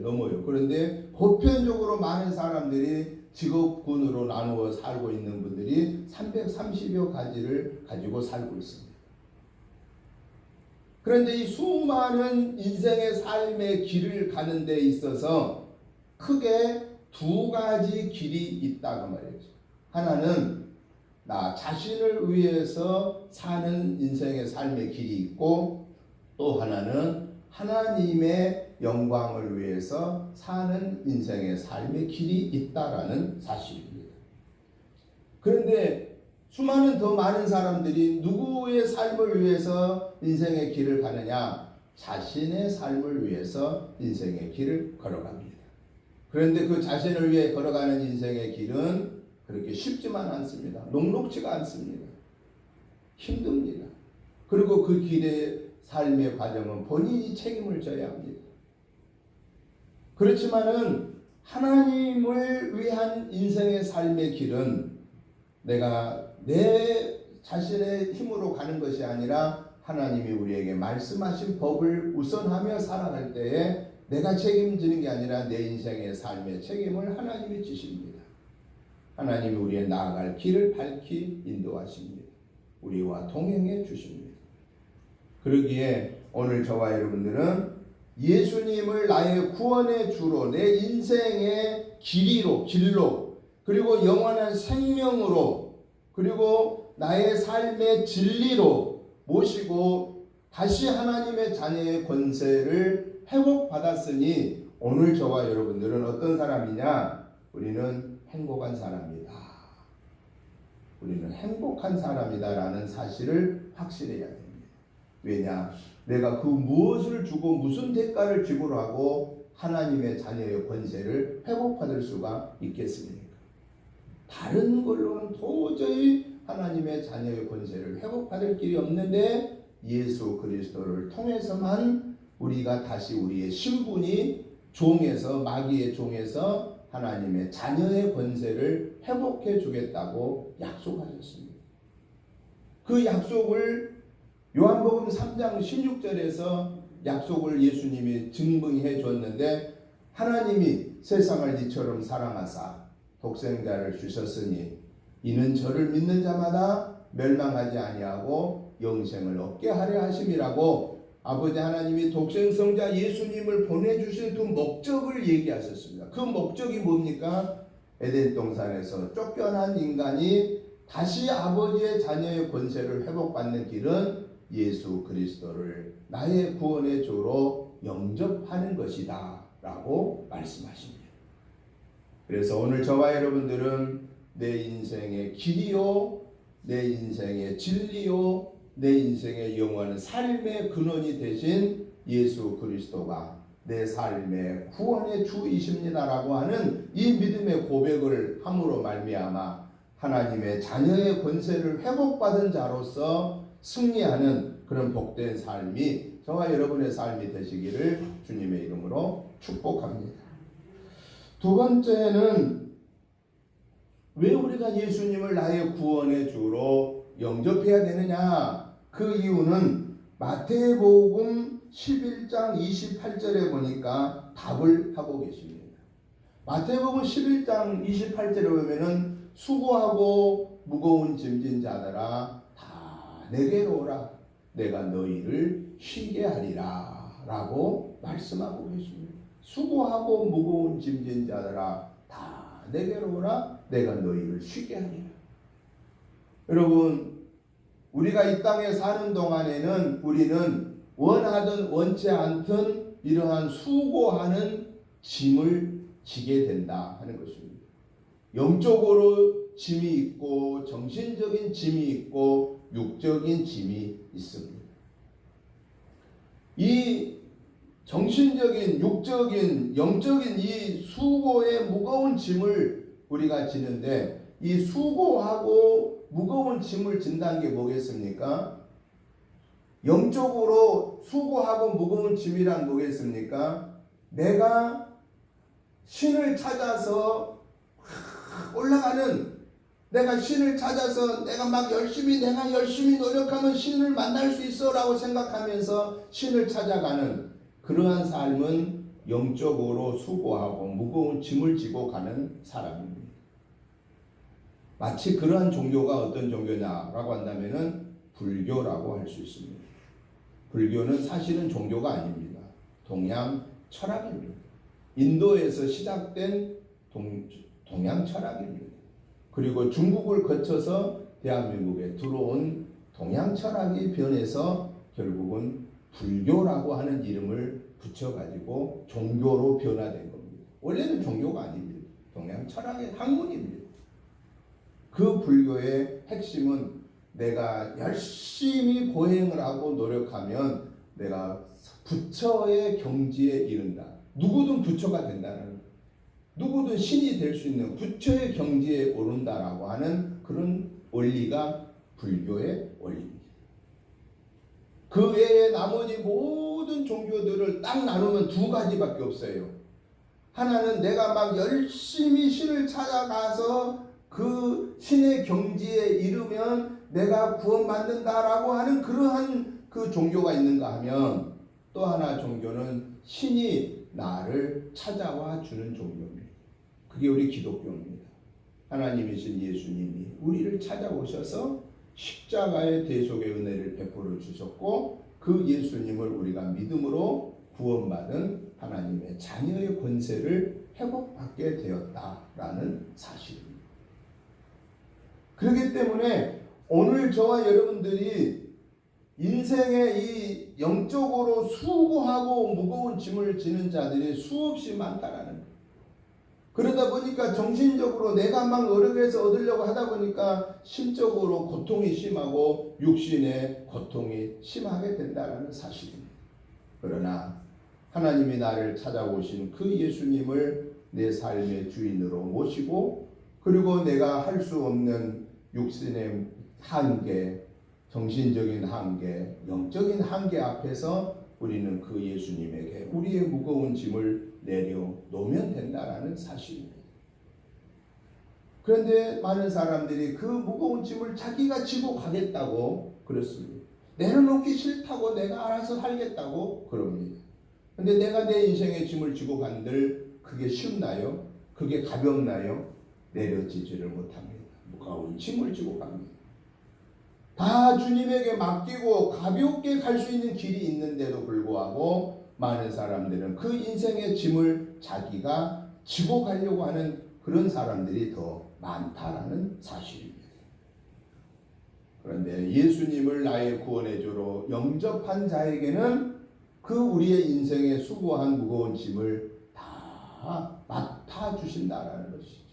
넘어요. 그런데 보편적으로 많은 사람들이 직업군으로 나누어 살고 있는 분들이 330여 가지를 가지고 살고 있습니다. 그런데 이 수많은 인생의 삶의 길을 가는 데 있어서 크게 두 가지 길이 있다고 말이죠. 하나는 나 자신을 위해서 사는 인생의 삶의 길이 있고 또 하나는 하나님의 영광을 위해서 사는 인생의 삶의 길이 있다라는 사실입니다. 그런데 수많은 더 많은 사람들이 누구의 삶을 위해서 인생의 길을 가느냐? 자신의 삶을 위해서 인생의 길을 걸어갑니다. 그런데 그 자신을 위해 걸어가는 인생의 길은 그렇게 쉽지만 않습니다. 녹록지가 않습니다. 힘듭니다. 그리고 그 길의 삶의 과정은 본인이 책임을 져야 합니다. 그렇지만은 하나님을 위한 인생의 삶의 길은 내가 내 자신의 힘으로 가는 것이 아니라 하나님이 우리에게 말씀하신 법을 우선하며 살아갈 때에 내가 책임지는 게 아니라 내 인생의 삶의 책임을 하나님이 지십니다. 하나님이 우리의 나아갈 길을 밝히 인도하십니다. 우리와 동행해 주십니다. 그러기에 오늘 저와 여러분들은 예수님을 나의 구원의 주로 내 인생의 길로 그리고 영원한 생명으로 그리고 나의 삶의 진리로 모시고 다시 하나님의 자녀의 권세를 회복받았으니 오늘 저와 여러분들은 어떤 사람이냐? 우리는 행복한 사람이다. 우리는 행복한 사람이다라는 사실을 확신해야 됩니다. 왜냐? 내가 그 무엇을 주고 무슨 대가를 지불하고 하나님의 자녀의 권세를 회복받을 수가 있겠습니까? 다른 걸로는 도저히 하나님의 자녀의 권세를 회복받을 길이 없는데 예수 그리스도를 통해서만 우리가 다시 우리의 신분이 종에서 마귀의 종에서 하나님의 자녀의 권세를 회복해 주겠다고 약속하셨습니다. 그 약속을 요한복음 3장 16절에서 약속을 예수님이 증빙해 줬는데 하나님이 세상을 이처럼 사랑하사 독생자를 주셨으니 이는 저를 믿는 자마다 멸망하지 아니하고 영생을 얻게 하려 하심이라고 아버지 하나님이 독생성자 예수님을 보내주신 그 목적을 얘기하셨습니다. 그 목적이 뭡니까? 에덴 동산에서 쫓겨난 인간이 다시 아버지의 자녀의 권세를 회복받는 길은 예수 그리스도를 나의 구원의 주로 영접하는 것이다 라고 말씀하십니다. 그래서 오늘 저와 여러분들은 내 인생의 길이요 내 인생의 진리요 내 인생의 영원한 삶의 근원이 되신 예수 그리스도가 내 삶의 구원의 주이십니다라고 하는 이 믿음의 고백을 함으로 말미암아 하나님의 자녀의 권세를 회복받은 자로서 승리하는 그런 복된 삶이 저와 여러분의 삶이 되시기를 주님의 이름으로 축복합니다. 두 번째는 왜 우리가 예수님을 나의 구원의 주로 영접해야 되느냐? 그 이유는 마태복음 11장 28절에 보니까 답을 하고 계십니다. 마태복음 11장 28절에 보면은 수고하고 무거운 짐진 자들아 다 내게로 오라 내가 너희를 쉬게 하리라 라고 말씀하고 계십니다. 수고하고 무거운 짐진 자들아 다 내게로 오라 내가 너희를 쉬게 하리라. 여러분 우리가 이 땅에 사는 동안에는 우리는 원하든 원치 않든 이러한 수고하는 짐을 지게 된다 하는 것입니다. 영적으로 짐이 있고 정신적인 짐이 있고 육적인 짐이 있습니다. 이 정신적인, 육적인, 영적인 이 수고의 무거운 짐을 우리가 지는데, 이 수고하고 무거운 짐을 진다는 게 뭐겠습니까? 영적으로 수고하고 무거운 짐이란 뭐겠습니까? 내가 신을 찾아서 올라가는, 내가 신을 찾아서 내가 열심히 노력하면 신을 만날 수 있어 라고 생각하면서 신을 찾아가는 그러한 삶은 영적으로 수고하고 무거운 짐을 지고 가는 사람입니다. 마치 그러한 종교가 어떤 종교냐라고 한다면은 불교라고 할 수 있습니다. 불교는 사실은 종교가 아닙니다. 동양 철학입니다. 인도에서 시작된 동양 철학입니다. 그리고 중국을 거쳐서 대한민국에 들어온 동양 철학이 변해서 결국은 불교라고 하는 이름을 붙여가지고 종교로 변화된 겁니다. 원래는 종교가 아닙니다. 동양 철학의 학문입니다. 그 불교의 핵심은 내가 열심히 고행을 하고 노력하면 내가 부처의 경지에 이른다. 누구든 부처가 된다는 거예요. 누구든 신이 될 수 있는 부처의 경지에 오른다라고 하는 그런 원리가 불교의 원리입니다. 그 외에 나머지 모든 종교들을 딱 나누면 두 가지밖에 없어요. 하나는 내가 막 열심히 신을 찾아가서 그 신의 경지에 이르면 내가 구원받는다라고 하는 그러한 그 종교가 있는가 하면, 또 하나 종교는 신이 나를 찾아와 주는 종교입니다. 그게 우리 기독교입니다. 하나님이신 예수님이 우리를 찾아오셔서 십자가의 대속의 은혜를 베풀어 주셨고, 그 예수님을 우리가 믿음으로 구원받은 하나님의 자녀의 권세를 회복받게 되었다라는 사실입니다. 그렇기 때문에 오늘 저와 여러분들이 인생의 이 영적으로 수고하고 무거운 짐을 지는 자들이 수없이 많다라는 거예요. 그러다 보니까 정신적으로 내가 막 노력해서 얻으려고 하다 보니까 심적으로 고통이 심하고 육신의 고통이 심하게 된다는 사실입니다. 그러나 하나님이 나를 찾아오신 그 예수님을 내 삶의 주인으로 모시고, 그리고 내가 할 수 없는 육신의 한계, 정신적인 한계, 영적인 한계 앞에서 우리는 그 예수님에게 우리의 무거운 짐을 내려놓으면 된다라는 사실입니다. 그런데 많은 사람들이 그 무거운 짐을 자기가 지고 가겠다고 그렇습니다. 내려놓기 싫다고 내가 알아서 살겠다고 그럽니다. 그런데 내가 내 인생의 짐을 지고 간들 그게 쉽나요? 그게 가볍나요? 내려지지를 못합니다. 무거운 짐을 지고 갑니다. 다 주님에게 맡기고 가볍게 갈 수 있는 길이 있는데도 불구하고 많은 사람들은 그 인생의 짐을 자기가 지고 가려고 하는 그런 사람들이 더 많다라는 사실입니다. 그런데 예수님을 나의 구원의 주로 영접한 자에게는 그 우리의 인생의 수고한 무거운 짐을 다 맡아주신다라는 것이죠.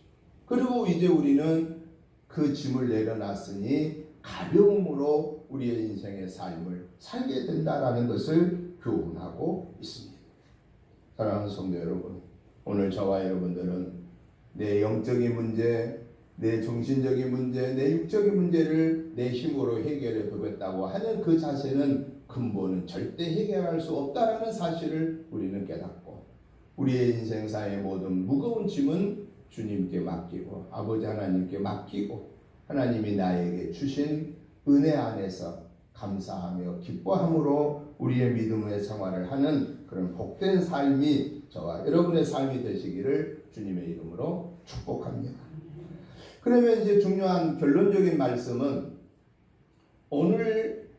그리고 이제 우리는 그 짐을 내려놨으니 가벼움으로 우리의 인생의 삶을 살게 된다라는 것을 교훈하고 있습니다. 사랑하는 성도 여러분, 오늘 저와 여러분들은 내 영적인 문제, 내 정신적인 문제, 내 육적인 문제를 내 힘으로 해결해 보겠다고 하는 그 자세는 근본은 절대 해결할 수 없다라는 사실을 우리는 깨닫고, 우리의 인생사의 모든 무거운 짐은 주님께 맡기고 아버지 하나님께 맡기고, 하나님이 나에게 주신 은혜 안에서 감사하며 기뻐함으로 우리의 믿음의 생활을 하는 그런 복된 삶이 저와 여러분의 삶이 되시기를 주님의 이름으로 축복합니다. 그러면 이제 중요한 결론적인 말씀은, 오늘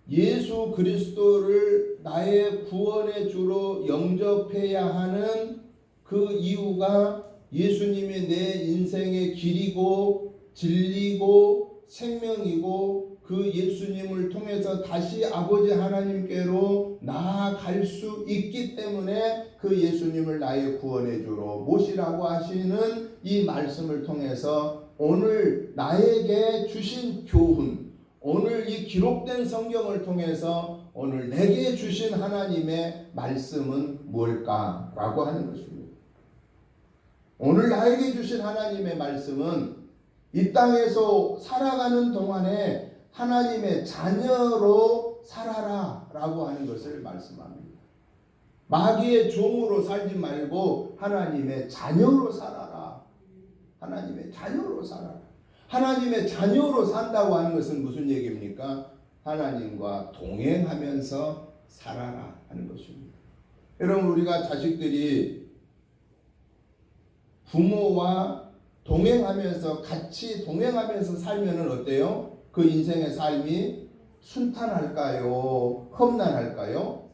예수 그리스도를 나의 구원의 주로 영접해야 하는 그 이유가 예수님이 내 인생의 길이고 진리고 생명이고 그 예수님을 통해서 다시 아버지 하나님께로 나아갈 수 있기 때문에 그 예수님을 나의 구원의 주로 모시라고 하시는 이 말씀을 통해서 오늘 나에게 주신 교훈, 오늘 이 기록된 성경을 통해서 오늘 내게 주신 하나님의 말씀은 무엇일까라고 하는 것입니다. 오늘 나에게 주신 하나님의 말씀은 이 땅에서 살아가는 동안에 하나님의 자녀로 살아라 라고 하는 것을 말씀합니다. 마귀의 종으로 살지 말고 하나님의 자녀로 살아라. 하나님의 자녀로 살아라. 하나님의 자녀로 산다고 하는 것은 무슨 얘기입니까? 하나님과 동행하면서 살아라 하는 것입니다. 여러분, 우리가 자식들이 부모와 동행하면서 같이 동행하면서 살면은 어때요? 그 인생의 삶이 순탄할까요? 험난할까요?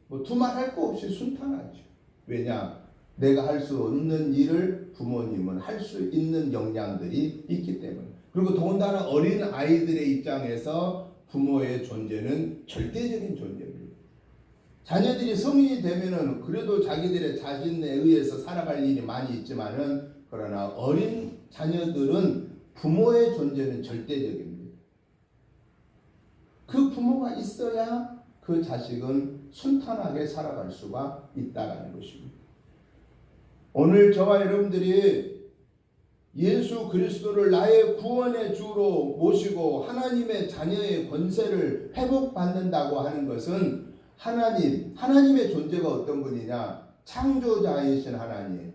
뭐 두말할 거 없이 순탄하죠. 왜냐? 내가 할 수 없는 일을 부모님은 할 수 있는 역량들이 있기 때문에. 그리고 더군다나 어린 아이들의 입장에서 부모의 존재는 절대적인 존재입니다. 자녀들이 성인이 되면은 그래도 자기들의 자신에 의해서 살아갈 일이 많이 있지만은, 그러나 어린 자녀들은 부모의 존재는 절대적입니다. 그 부모가 있어야 그 자식은 순탄하게 살아갈 수가 있다는 것입니다. 오늘 저와 여러분들이 예수 그리스도를 나의 구원의 주로 모시고 하나님의 자녀의 권세를 회복받는다고 하는 것은 하나님의 존재가 어떤 분이냐? 창조자이신 하나님,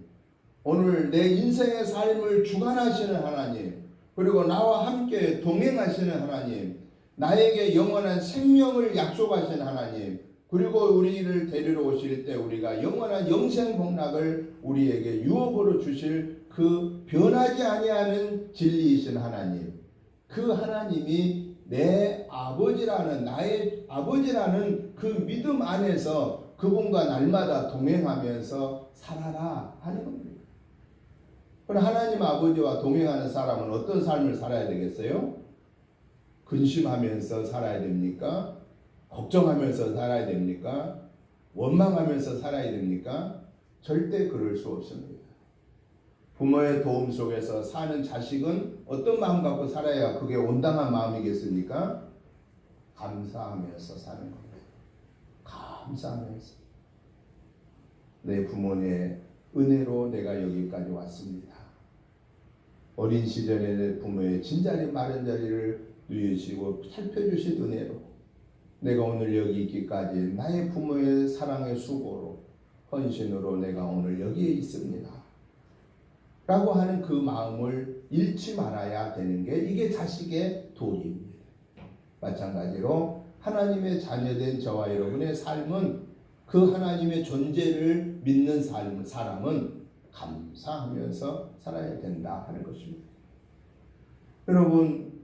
오늘 내 인생의 삶을 주관하시는 하나님, 그리고 나와 함께 동행하시는 하나님, 나에게 영원한 생명을 약속하신 하나님, 그리고 우리를 데리러 오실 때 우리가 영원한 영생 복락을 우리에게 유업으로 주실 그 변하지 아니하는 진리이신 하나님, 그 하나님이 내 아버지라는, 나의 아버지라는 그 믿음 안에서 그분과 날마다 동행하면서 살아라 하는 겁니다. 그럼 하나님 아버지와 동행하는 사람은 어떤 삶을 살아야 되겠어요? 근심하면서 살아야 됩니까? 걱정하면서 살아야 됩니까? 원망하면서 살아야 됩니까? 절대 그럴 수 없습니다. 부모의 도움 속에서 사는 자식은 어떤 마음 갖고 살아야 그게 온당한 마음이겠습니까? 감사하면서 사는 겁니다. 감사하면서. 내 부모의 은혜로 내가 여기까지 왔습니다. 어린 시절에 내 부모의 진자리 마른 자리를 누이시고 살펴주신 은혜로 내가 오늘 여기 있기까지 나의 부모의 사랑의 수고로 헌신으로 내가 오늘 여기에 있습니다 라고 하는 그 마음을 잃지 말아야 되는 게 이게 자식의 도리입니다. 마찬가지로 하나님의 자녀된 저와 여러분의 삶은 그 하나님의 존재를 믿는 사람은 감사하면서 살아야 된다 하는 것입니다. 여러분,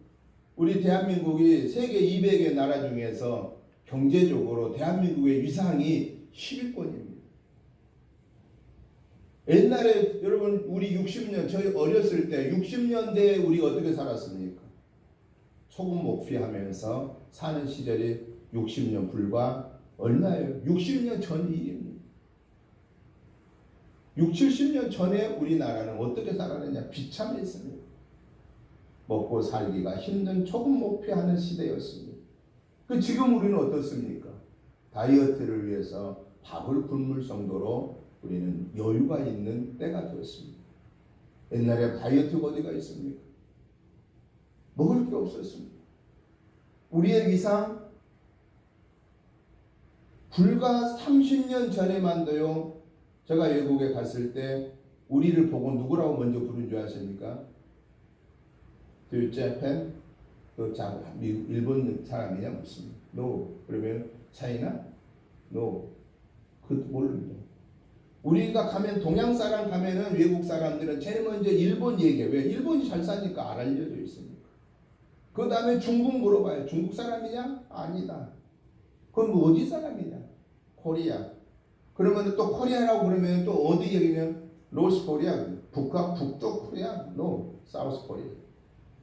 우리 대한민국이 세계 200의 나라 중에서 경제적으로 대한민국의 위상이 10위권입니다. 옛날에 여러분 우리 60년, 저희 어렸을 때 60년대에 우리 어떻게 살았습니까? 소금 목피하면서 사는 시절이 60년 불과 얼마예요? 60년 전 일입니다. 60, 70년 전에 우리나라는 어떻게 살았느냐? 비참했습니다. 먹고 살기가 힘든 조금 목표하는 시대였습니다. 지금 우리는 어떻습니까? 다이어트를 위해서 밥을 굶을 정도로 우리는 여유가 있는 때가 되었습니다. 옛날에 다이어트가 어디가 있습니까? 먹을 게 없었습니다. 우리의 위상 불과 30년 전에만도요, 제가 외국에 갔을 때 우리를 보고 누구라고 먼저 부른 줄 아십니까? Do you Japan? 그 일본 사람이냐 묻습니다. No. 그러면 China? No. 그 모릅니다. 우리가 가면 동양 사람 가면은 외국 사람들은 제일 먼저 일본 얘기해요. 왜? 일본이 잘 사니까 알려져 있으니까. 그 다음에 중국 물어봐요. 중국 사람이냐? 아니다. 그럼 뭐 어디 사람이냐? 코리아. 그러면 또 코리아라고 그러면 또 어디 얘기냐면 노스 코리아, 북쪽 코리아, 노, 사우스 코리아.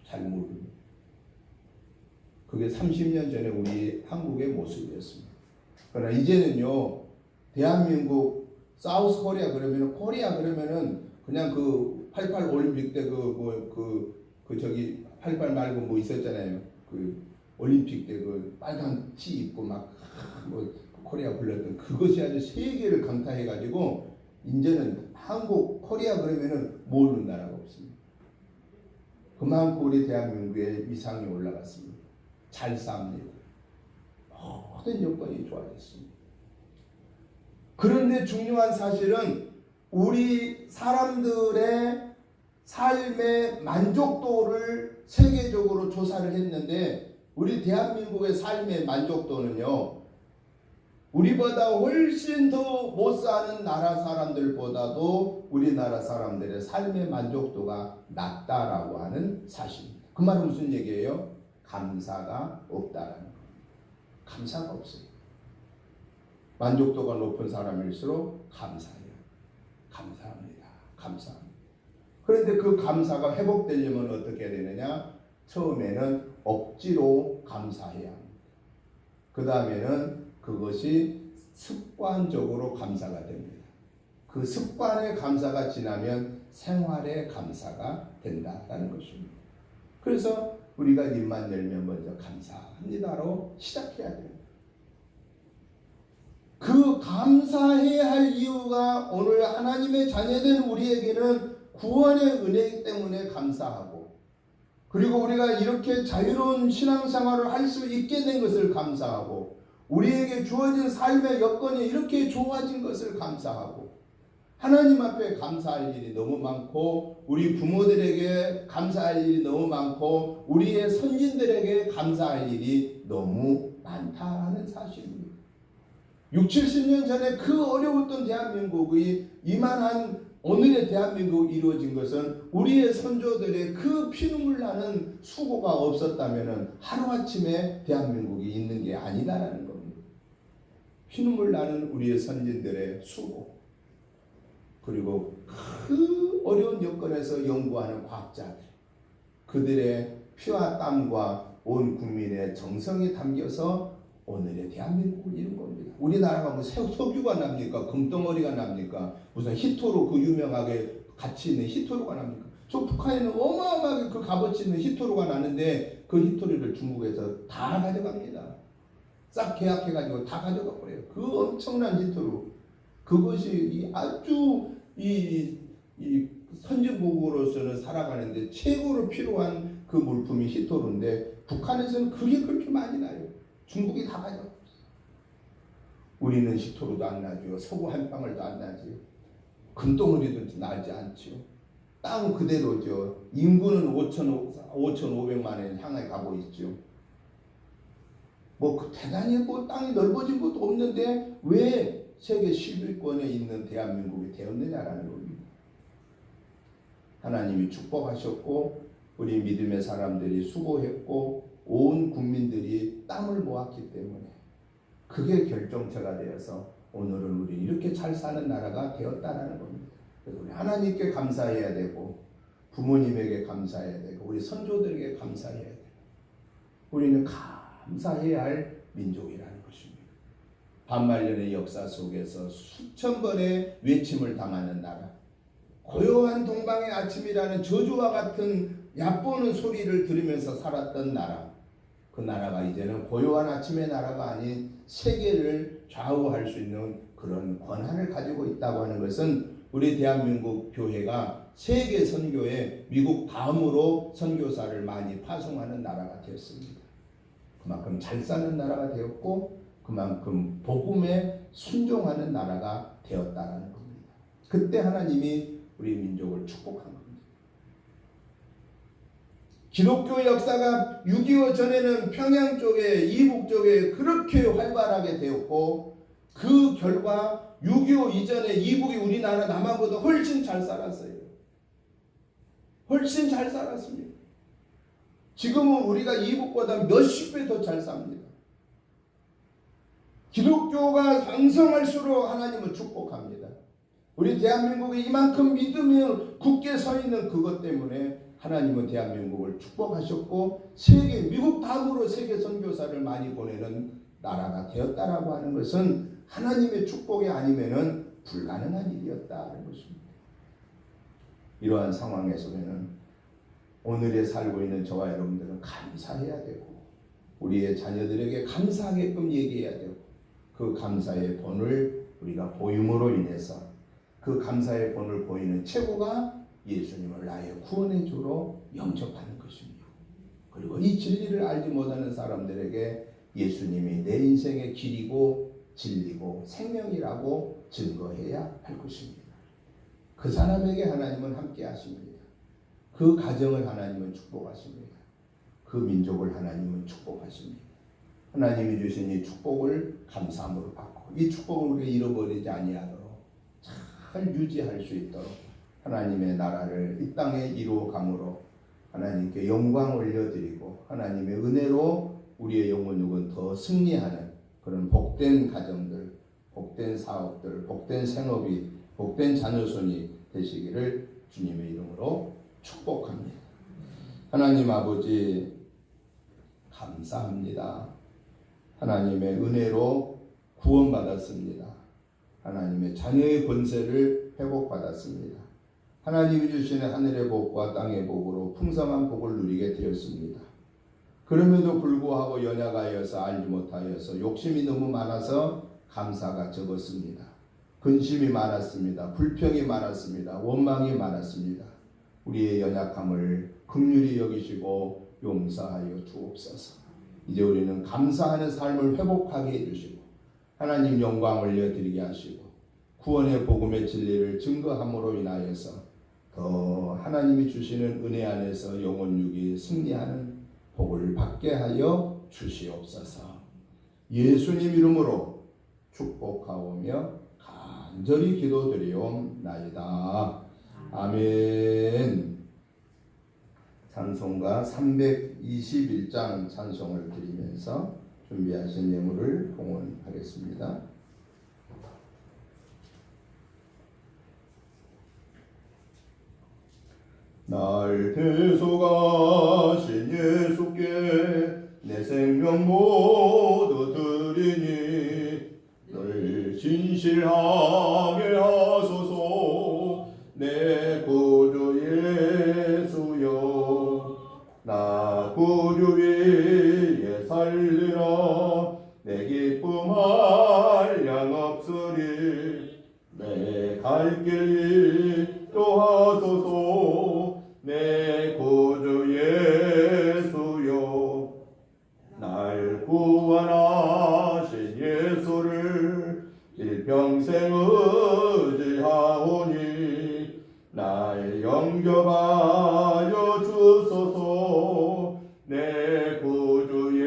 잘 모릅니다. 그게 30년 전에 우리 한국의 모습이었습니다. 그러나 이제는요, 대한민국 사우스 코리아 그러면은 코리아 그러면은 그냥 그 88 올림픽 때 저기 88 말고 뭐 있었잖아요. 그 올림픽 때 그 빨간 티 입고 막 뭐 코리아 불렀던 그것이 아주 세계를 강타해가지고 이제는 한국 코리아 그러면은 모르는 나라가 없습니다. 그만큼 우리 대한민국의 위상이 올라갔습니다. 잘 삽니다. 모든 여건이 좋아졌습니다. 그런데 중요한 사실은 우리 사람들의 삶의 만족도를 세계적으로 조사를 했는데 우리 대한민국의 삶의 만족도는요, 우리보다 훨씬 더 못 사는 나라 사람들보다도 우리나라 사람들의 삶의 만족도가 낮다라고 하는 사실입니다. 그 말은 무슨 얘기예요? 감사가 없다라는 거예요. 감사가 없어요. 만족도가 높은 사람일수록 감사해요. 감사합니다. 감사합니다. 그런데 그 감사가 회복되려면 어떻게 해야 되느냐? 처음에는 억지로 감사해야 합니다. 그 다음에는 그것이 습관적으로 감사가 됩니다. 그 습관의 감사가 지나면 생활의 감사가 된다라는 것입니다. 그래서 우리가 입만 열면 먼저 감사합니다로 시작해야 돼요. 그 감사해야 할 이유가 오늘 하나님의 자녀된 우리에게는 구원의 은혜이기 때문에 감사하고, 그리고 우리가 이렇게 자유로운 신앙생활을 할 수 있게 된 것을 감사하고, 우리에게 주어진 삶의 여건이 이렇게 좋아진 것을 감사하고, 하나님 앞에 감사할 일이 너무 많고, 우리 부모들에게 감사할 일이 너무 많고, 우리의 선진들에게 감사할 일이 너무 많다는 사실입니다. 60, 70년 전에 그 어려웠던 대한민국이 이만한 오늘의 대한민국이 이루어진 것은 우리의 선조들의 그 피눈물 나는 수고가 없었다면 하루아침에 대한민국이 있는 게 아니다라는 겁니다. 피눈물 나는 우리의 선진들의 수고, 그리고 그 어려운 여건에서 연구하는 과학자들, 그들의 피와 땀과 온 국민의 정성이 담겨서 오늘의 대한민국을 이룬 겁니다. 우리나라가 뭐 석유가 납니까? 금덩어리가 납니까? 무슨 히토로 그 유명하게 가치 있는 히토로가 납니까? 저 북한에는 어마어마하게 그 값어치 있는 히토로가 나는데 그 히토리를 중국에서 다 가져갑니다. 싹 계약해가지고 다 가져가 버려요. 그 엄청난 히토로. 그것이 아주 이 선진국으로서는 살아가는데 최고로 필요한 그 물품이 히토로인데 북한에서는 그게 그렇게 많이 나요. 중국이 다 가져갔어요. 우리는 히토로도 안 나죠. 석유 한 방울도 안 나죠. 금덩어리도 나지 않죠. 땅 그대로죠. 인구는 5,500만 원 향해 가고 있죠. 뭐 대단히 뭐 땅이 넓어진 것도 없는데 왜 세계 10위권에 있는 대한민국이 되었느냐라는 겁니다. 하나님이 축복하셨고 우리 믿음의 사람들이 수고했고 온 국민들이 땀을 모았기 때문에 그게 결정체가 되어서 오늘은 우리 이렇게 잘 사는 나라가 되었다라는 겁니다. 그래서 우리 하나님께 감사해야 되고 부모님에게 감사해야 되고 우리 선조들에게 감사해야 되고 우리는 감사해야 할 민족이라는 것입니다. 반말년의 역사 속에서 수천 번의 외침을 당하는 나라, 고요한 동방의 아침이라는 저주와 같은 얕보는 소리를 들으면서 살았던 나라, 그 나라가 이제는 고요한 아침의 나라가 아닌 세계를 좌우할 수 있는 그런 권한을 가지고 있다고 하는 것은 우리 대한민국 교회가 세계 선교에 미국 다음으로 선교사를 많이 파송하는 나라가 되었습니다. 그만큼 잘 사는 나라가 되었고 그만큼 복음에 순종하는 나라가 되었다라는 겁니다. 그때 하나님이 우리 민족을 축복한 겁니다. 기독교 역사가 6.25 전에는 평양 쪽에 이북 쪽에 그렇게 활발하게 되었고 그 결과 6.25 이전에 이북이 우리나라 남한보다 훨씬 잘 살았어요. 훨씬 잘 살았습니다. 지금은 우리가 이북보다 몇십 배 더 잘 삽니다. 기독교가 강성할수록 하나님은 축복합니다. 우리 대한민국이 이만큼 믿음이 굳게 서 있는 그것 때문에 하나님은 대한민국을 축복하셨고 세계 미국 다음으로 세계 선교사를 많이 보내는 나라가 되었다라고 하는 것은 하나님의 축복이 아니면은 불가능한 일이었다는 것입니다. 이러한 상황 속에는 오늘에 살고 있는 저와 여러분들은 감사해야 되고 우리의 자녀들에게 감사하게끔 얘기해야 되고 그 감사의 본을 우리가 보임으로 인해서 그 감사의 본을 보이는 최고가 예수님을 나의 구원의 주로 영접하는 것입니다. 그리고 이 진리를 알지 못하는 사람들에게 예수님이 내 인생의 길이고 진리고 생명이라고 증거해야 할 것입니다. 그 사람에게 하나님은 함께 하십니다. 그 가정을 하나님은 축복하십니다. 그 민족을 하나님은 축복하십니다. 하나님이 주신 이 축복을 감사함으로 받고 이 축복을 우리가 잃어버리지 아니하도록 잘 유지할 수 있도록 하나님의 나라를 이 땅에 이루어감으로 하나님께 영광 올려드리고 하나님의 은혜로 우리의 영혼육은 더 승리하는 그런 복된 가정들, 복된 사업들, 복된 생업이, 복된 자녀손이 되시기를 주님의 이름으로 축복합니다. 하나님 아버지 감사합니다. 하나님의 은혜로 구원받았습니다. 하나님의 자녀의 권세를 회복받았습니다. 하나님이 주시는 하늘의 복과 땅의 복으로 풍성한 복을 누리게 되었습니다. 그럼에도 불구하고 연약하여서 알지 못하여서 욕심이 너무 많아서 감사가 적었습니다. 근심이 많았습니다. 불평이 많았습니다. 원망이 많았습니다. 우리의 연약함을 긍휼히 여기시고 용서하여 주옵소서. 이제 우리는 감사하는 삶을 회복하게 해주시고 하나님 영광 올려드리게 하시고 구원의 복음의 진리를 증거함으로 인하여서 더 하나님이 주시는 은혜 안에서 영혼육이 승리하는 복을 받게 하여 주시옵소서. 예수님 이름으로 축복하오며 간절히 기도드리옵나이다. 아멘. 찬송가 321장 찬송을 드리면서 준비하신 예물을 봉헌하겠습니다. 날 대속하신 예수께 내 생명 모두 드리니 늘 진실하게 하소서. 내 구주 예수여 나 구주 위에 살리라. 내 기쁨 한량 없으리. 내 갈 길 인도하소서. 내 구주 예수여 날 구원하신 예수를 일평생 의지하오니 날 영접하여 주소서. 내 구주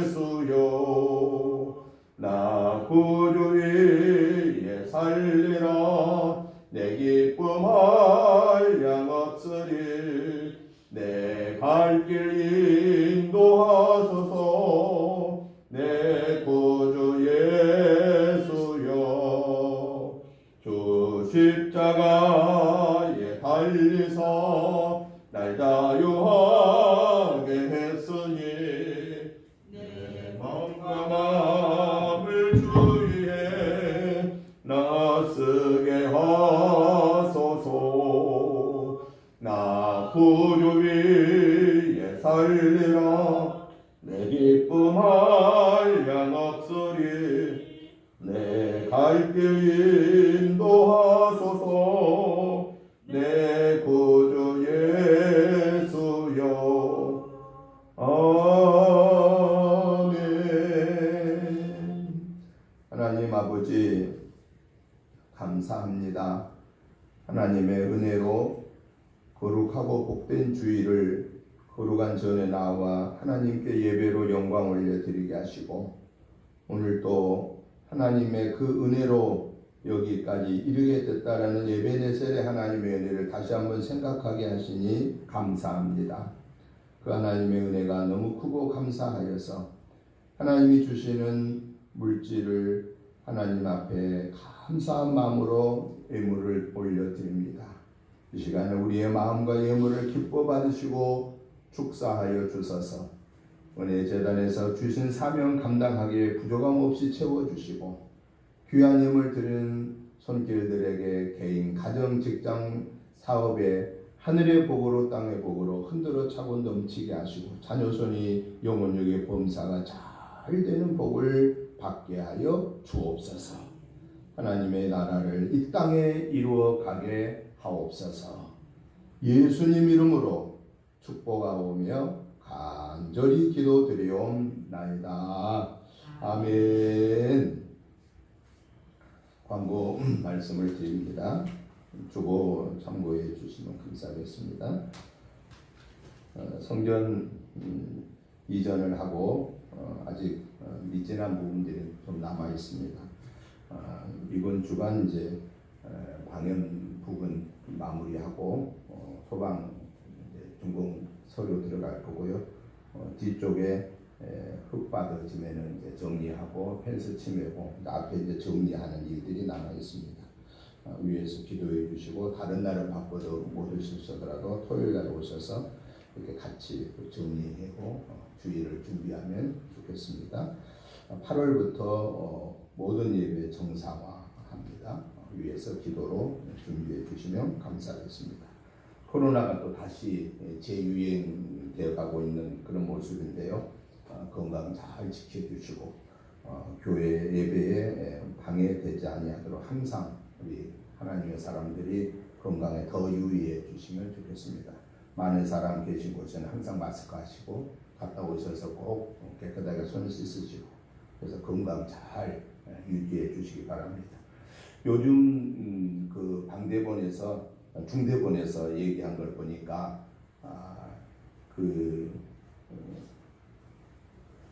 예수여 나 구주 위에 살리라. 내 기쁨 한량 없으리. 내 갈 길 인도하소서. 내 구주 예수여 주 십자가에 달리사 날 자유하게 했으니 내 마음과 마음을 주 위에 나쓰게 하소서. 나 구주 위에 살리라. 내 기쁨 한량 없으리. 내 갈 길 인도하소서. 내 구주 예수여 아멘. 하나님 아버지 감사합니다. 하나님의 은혜로 거룩하고 복된 주일을 거룩한 전에 나와 하나님께 예배로 영광 올려드리게 하시고 오늘 또 하나님의 그 은혜로 여기까지 이르게 됐다라는 에베네셀의 하나님의 은혜를 다시 한번 생각하게 하시니 감사합니다. 그 하나님의 은혜가 너무 크고 감사하여서 하나님이 주시는 물질을 하나님 앞에 감사한 마음으로 예물을 올려드립니다. 이 시간에 우리의 마음과 예물을 기뻐 받으시고 축사하여 주소서. 은혜 재단에서 주신 사명 감당하기에 부족함 없이 채워주시고 귀한 예물 드리는 손길들에게 개인, 가정, 직장, 사업에 하늘의 복으로 땅의 복으로 흔들어 차고 넘치게 하시고 자녀손이 영혼력의 범사가 잘 되는 복을 받게 하여 주옵소서. 하나님의 나라를 이 땅에 이루어 가게 하옵소서. 예수님 이름으로 축복하오며 간절히 기도드리옵나이다. 아멘. 광고 말씀을 드립니다. 주보 참고해 주시면 감사하겠습니다. 성전 이전을 하고 아직 미진한 부분들이 좀 남아 있습니다. 이번 주간 이제 방연 부분 마무리하고 소방 준공 서류 들어갈 거고요. 뒤쪽에 흙 받아지면은 이제 정리하고 펜스 치매고 앞에 이제 정리하는 일들이 남아 있습니다. 위에서 기도해 주시고 다른 날은 바빠도 못 오시더라도 토요일 날 오셔서 이렇게 같이 정리하고 주의를 준비하면 좋겠습니다. 8월부터 모든 예배 정상화합니다. 위에서 기도로 준비해 주시면 감사하겠습니다. 코로나가 또 다시 재유행되어 가고 있는 그런 모습인데요. 건강 잘 지켜주시고 교회 예배에 방해되지 아니하도록 항상 우리 하나님의 사람들이 건강에 더 유의해 주시면 좋겠습니다. 많은 사람 계신 곳에는 항상 마스크 하시고 갔다 오셔서 꼭 깨끗하게 손 씻으시고 그래서 건강 잘 유지해 주시기 바랍니다. 요즘 그 방대본에서 중대본에서 얘기한 걸 보니까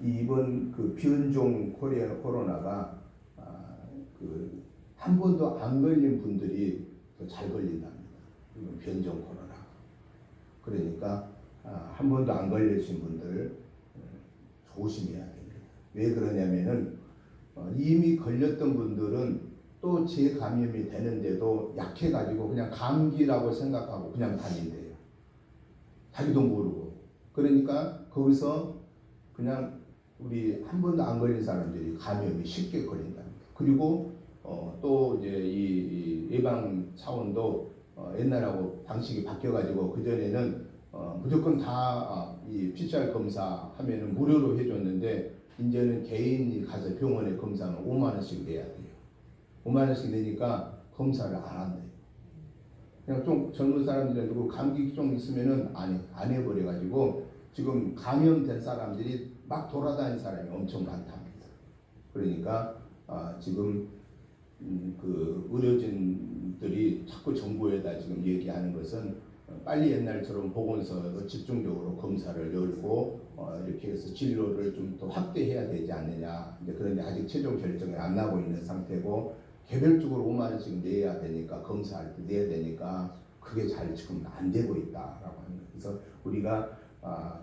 이번 그 변종 코로나가 그 한 번도 안 걸린 분들이 더 잘 걸린답니다. 이건 변종 코로나. 그러니까 한 번도 안 걸리신 분들 조심해야 됩니다. 왜 그러냐면은 이미 걸렸던 분들은 또 재감염이 되는데도 약해가지고 그냥 감기라고 생각하고 그냥 다닌대요. 자기도 모르고. 그러니까 거기서 그냥 우리 한 번도 안 걸린 사람들이 감염이 쉽게 걸린답니다. 그리고 또 이제 이 예방 차원도 옛날하고 방식이 바뀌어가지고 그 전에는 무조건 다 이 PCR 검사 하면은 무료로 해줬는데 이제는 개인이 가서 병원에 검사는 5만 원씩 내야 돼요. 5만 원씩 내니까 검사를 안 한대요. 그냥 좀 젊은 사람들은 누구 감기 좀 있으면은 안 해버려가지고 지금 감염된 사람들이 막 돌아다니는 사람이 엄청 많답니다. 그러니까 지금 그 의료진들이 자꾸 정부에다 지금 얘기하는 것은 빨리 옛날처럼 보건소에서 집중적으로 검사를 열고 이렇게 해서 진료를 좀 더 확대해야 되지 않느냐. 이제 그런데 아직 최종 결정이 안 나고 있는 상태고 개별적으로 5만 원씩 내야 되니까 검사할 때 내야 되니까 그게 잘 지금 안 되고 있다라고 합니다. 그래서 우리가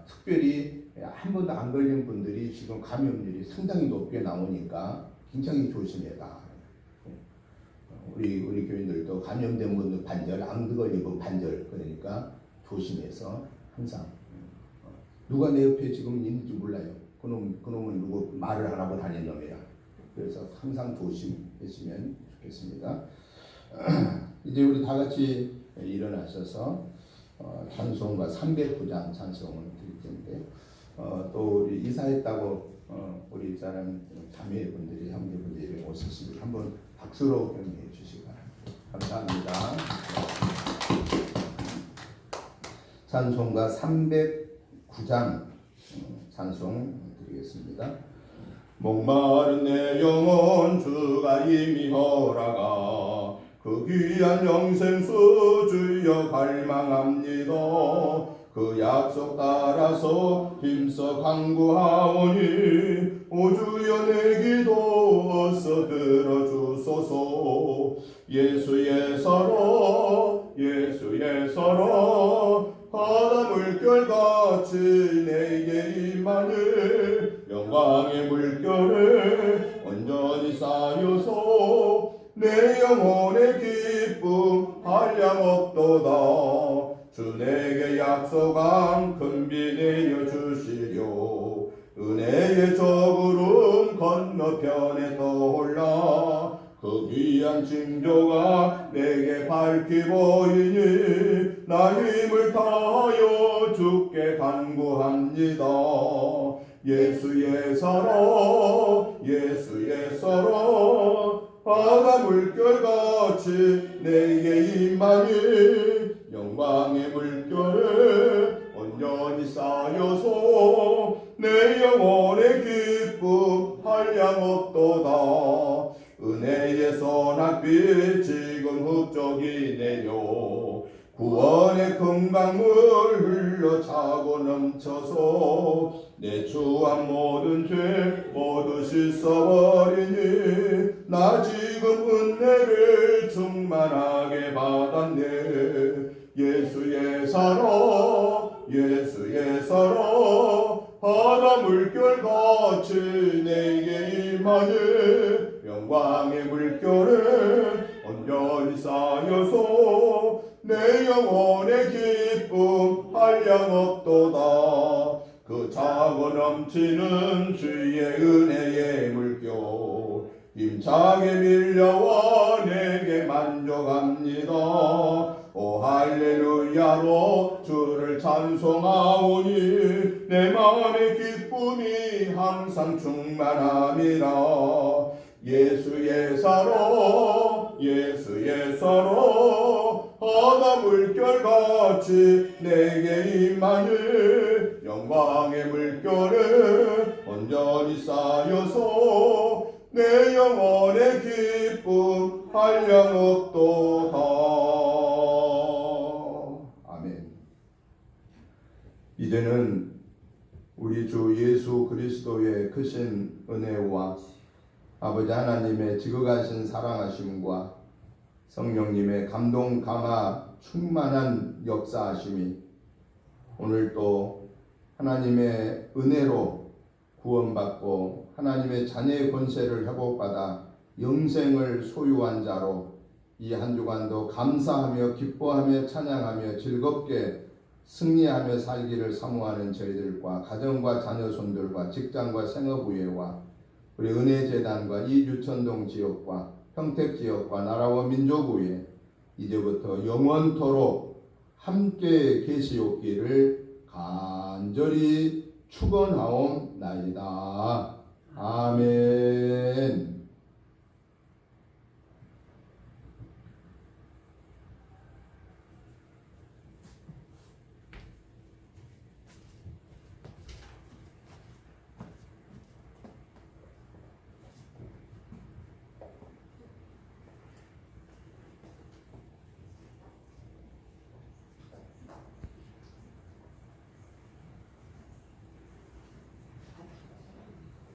특별히 한 번도 안 걸린 분들이 지금 감염률이 상당히 높게 나오니까 굉장히 조심해라. 우리 교인들도 감염된 분들 반절, 안 걸린 분 반절. 그러니까 조심해서 항상 누가 내 옆에 지금 있는지 몰라요. 그놈은 누구 말을 안 하고 다니는 놈이야. 그래서 항상 조심하시면 좋겠습니다. 이제 우리 다 같이 일어나셔서 찬송가 309장 찬송을 드릴 텐데 또 우리 이사했다고 우리 사람 자매분들이 형제분들이 오셨으니 한번 박수로 격려해 주시기 바랍니다. 감사합니다. 찬송가 309장 찬송 드리겠습니다. 목마른 내 영혼 주가 이미 허락하 그 귀한 영생수 주여 갈망합니다. 그 약속 따라서 힘써 간구하오니 오 주여 내 기도 어서 들어주소서. 예수의 서로 바다 물결같이 내게 임하는 영광의 물결을 온전히 쌓여서 내 영혼의 기쁨 한량없도다. 주 내게 약속한 큰 비 내려 주시려. 은혜의 저구름 건너편에 떠올라. 그 귀한 징조가 내게 밝히 보이니 나 힘을 다하여 주께 간구합니다. 예수의 서로 예수의 서로 바다 물결같이 내게 임하니 영광의 물결에 온전히 쌓여서 내 영혼의 기쁨 한량없도다. 은혜의 선악빛 지금 흡족이 내려 구원의 큰 강물 흘러 차고 넘쳐서 내 추한 모든 죄 모두 씻어버리니 나 지금 은혜를 충만하게 받았네. 예수의 사랑 예수의 사랑 바다 물결같이 내게 임하니 영광의 물결에 온전히 쌓여서 내 영혼의 기쁨 한량없도다. 그 차고 넘치는 주의 은혜의 물결 힘차게 밀려와 내게 만족합니다. 오 할렐루야로 주를 찬송하오니 내 마음의 기쁨이 항상 충만함이라. 예수의 사랑 예수의 사랑 바다 물결같이 내게 임하니 영광의 물결에 온전히 쌓여서 내 영혼의 기쁨 한량없도다. 아멘. 이제는 우리 주 예수 그리스도의 크신 은혜와 아버지 하나님의 지극하신 사랑하심과 성령님의 감동 감화 충만한 역사하심이 오늘 또 하나님의 은혜로 구원받고 하나님의 자녀의 권세를 회복받아 영생을 소유한 자로 이 한 주간도 감사하며 기뻐하며 찬양하며 즐겁게 승리하며 살기를 사모하는 저희들과 가정과 자녀손들과 직장과 생업의회와 우리 은혜재단과 이 유천동 지역과 평택지역과 나라와 민족의회 이제부터 영원토록 함께 계시옵기를 간절히 축원하옵나이다. 아멘.